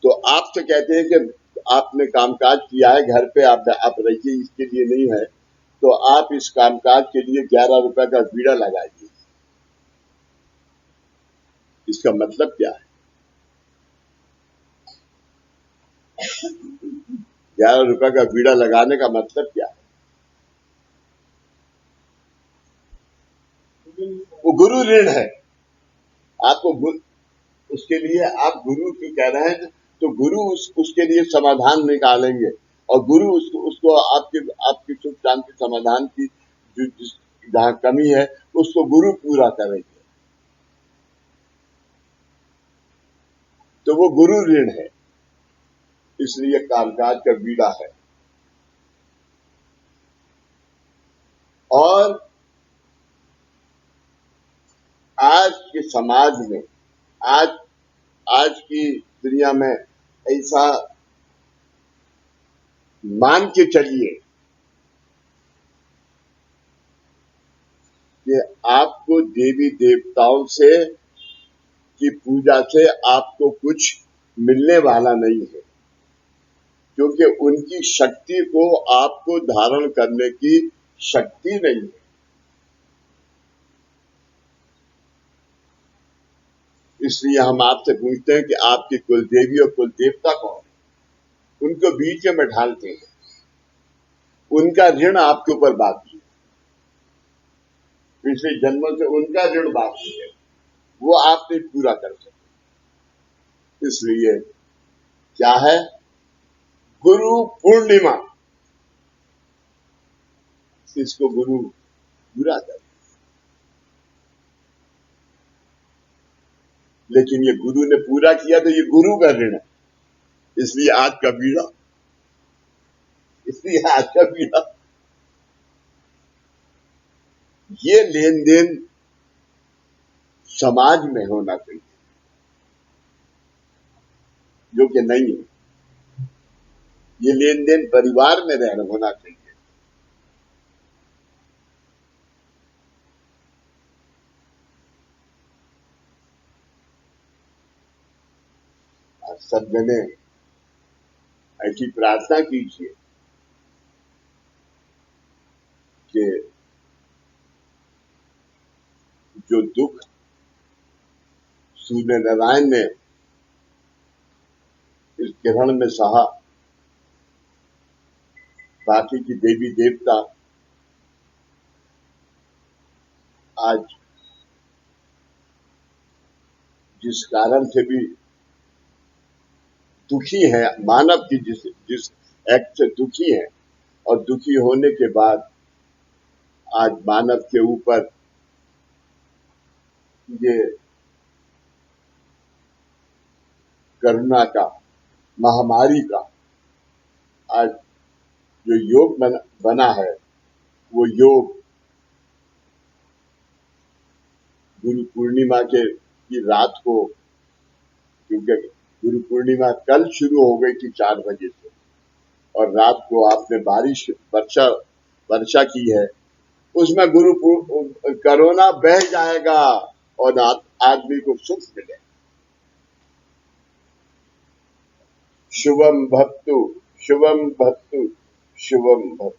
तो आपसे कहते हैं कि आपने कामकाज किया है घर पे, आप रहिए, इसके लिए नहीं है, तो आप इस कामकाज के लिए 11 रुपए का बीड़ा लगाइए। इसका मतलब क्या है? 11 रुपए का बीड़ा लगाने का मतलब क्या है? वो गुरु ऋण है आपको, उसके लिए आप गुरु की कह रहे हैं, तो गुरु उसके लिए समाधान निकालेंगे, और गुरु उसको आपकी सुख शांति समाधान की जो जहां कमी है उसको गुरु पूरा करेंगे, तो वो गुरु ऋण है, इसलिए कामकाज का बीड़ा है। और आज के समाज में, आज आज की दुनिया में ऐसा मान के चलिए कि आपको देवी देवताओं से की पूजा से आपको कुछ मिलने वाला नहीं है, क्योंकि उनकी शक्ति को आपको धारण करने की शक्ति नहीं है। इसलिए हम आपसे पूछते हैं कि आपकी कुल देवी और कुल देवता कौन है? उनको बीच में ढालते हैं, उनका ऋण आपके ऊपर बाकी है, पिछले जन्मों से उनका ऋण बाकी है, वो आप नहीं पूरा कर सकते। इसलिए क्या है? गुरु पूर्णिमा, इसको गुरु पूरा कर, लेकिन ये गुरु ने पूरा किया तो ये गुरु का ऋण है, इसलिए आज का बीड़ा, इसलिए आज का बीड़ा, ये लेन देन समाज में होना चाहिए। जो कि नहीं है। ये लेन देन परिवार में रहना होना चाहिए। सब जने ऐसी प्रार्थना कीजिए कि जो दुख सूर्य नारायण ने इस ग्रहण में सहा, बाकी की देवी देवता आज जिस कारण से भी दुखी है, मानव की जिस एक्ट से दुखी है, और दुखी होने के बाद आज मानव के ऊपर ये करुणा का, महामारी का आज जो योग बना है, वो योग गुरु पूर्णिमा की रात को, क्योंकि गुरु पूर्णिमा कल शुरू हो गई थी 4 बजे से, और रात को आपने बारिश वर्षा की है, उसमें कोरोना बह जाएगा और आदमी को सुख मिले। शुभम भक्तु शुभम भक्तु शुभम भक्तु।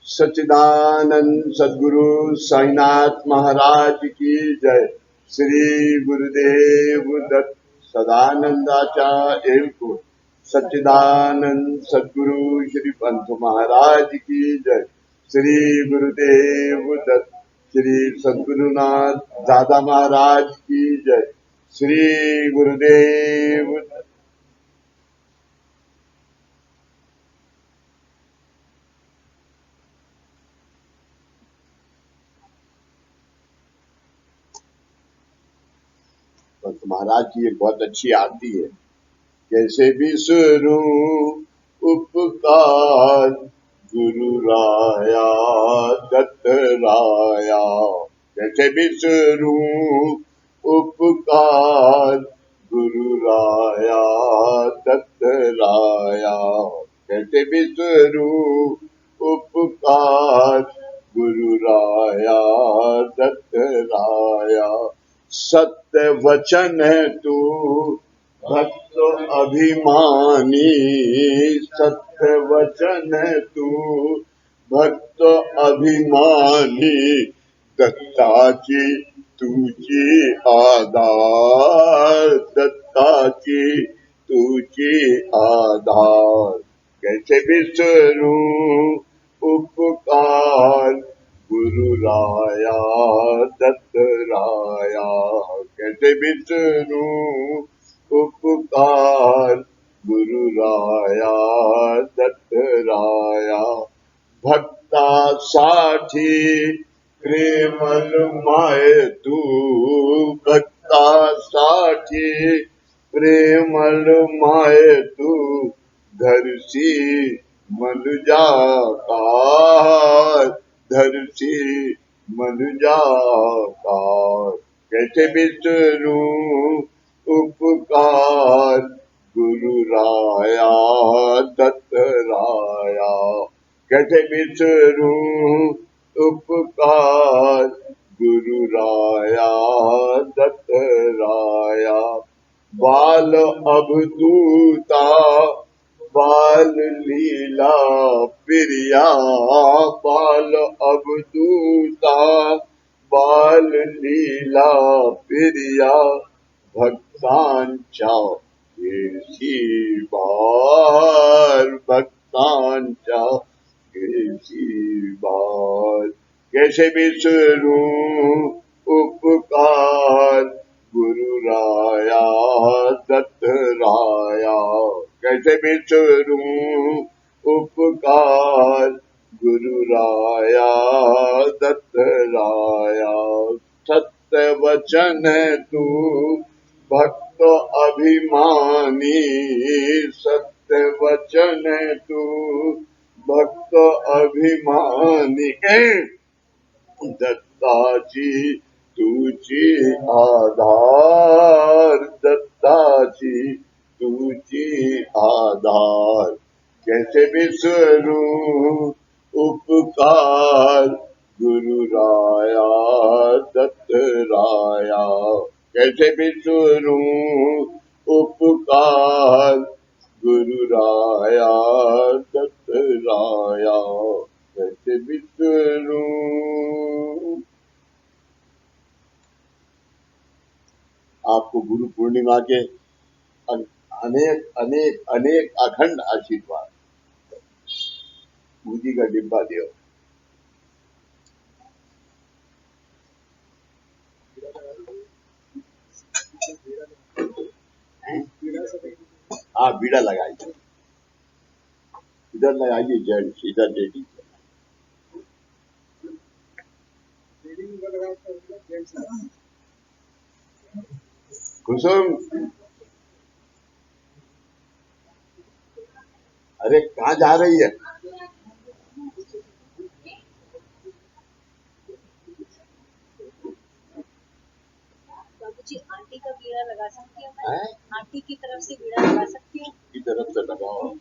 सच्चिदानंद सद्गुरु साईनाथ महाराज की जय। श्री गुरुदेव दत्त सदानंदाचार्य को सच्चिदानंद सद्गुरु श्री पंत महाराज की जय। श्री गुरुदेव दत्त श्री सद्गुरुनाथ दादा महाराज की जय। श्री गुरुदेव पंत महाराज की एक बहुत अच्छी आरती है। कैसे विसरू उपकार गुरु राया दत्त राया, कैसे विसरू उपकार गुरु राया दत्त राया, कैसे विसरू उपकार गुरु राया दत्त राया। सत्य वचन है तू भक्त अभिमानी, सत्य वचन है तू भक्त अभिमानी, दत्ता की तुझी आधार, दत्ता की तुझी आधार। कैसे विसरू उपकार गुरु राया दत्त राया, कैसे विसरू उपकार गुरु राया दत्त राया। भक्ता साठी प्रेमल माय तू, भक्ता साठी प्रेमल माय तू, धरसी मनुजा कार, धरसी मनुजा कार। कैसे विसरू उपकार गुरु राया दत्त राया, कैसे विसरू उपकार गुरु राया दत्त राया। बाल अवधूता बाल लीला प्रिया, बाल अवधूता बाल लीला प्रिया, भक्तांच्या केशी बार, भक्तांच्या केशी बार। कैसे विसरू उपकार गुरु राया दत्त राया, कैसे विसरू उपकार गुरु राया दत्त राया। सत्य वचन है तू भक्त अभिमानी, सत्य वचन है तू भक्त अभिमानी, दत्ताची तुझी आधार, दत्ताची तुझी आधार, कैसे विसरू उपकार गुरु राया दत्त राया, कैसे विसरू उपकार गुरु राया दत्त राया, कैसे विसरू। आपको गुरु पूर्णिमा के अनेक अनेक अनेक अखंड आशीर्वाद। पूजी का डिब्बा दियो। हाँ, बीड़ा लगाइए, इधर लगाइए, जेंट्स इधर लेडीज। कुसुम, अरे कहाँ जा रही है? बाबूजी, आंटी का बीड़ा लगा सकती हूँ मैं? आंटी की तरफ से बीड़ा लगा सकती हूँ? की तरफ से लगाओ,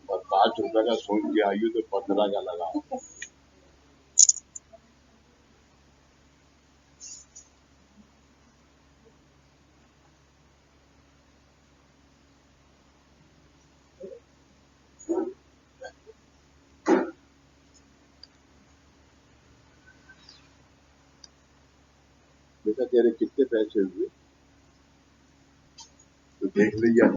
और 5 रुपए का सोच के आई तो 15 का लगाओ। बेटा तेरे कितने पैसे हुए तो देख लीजिए।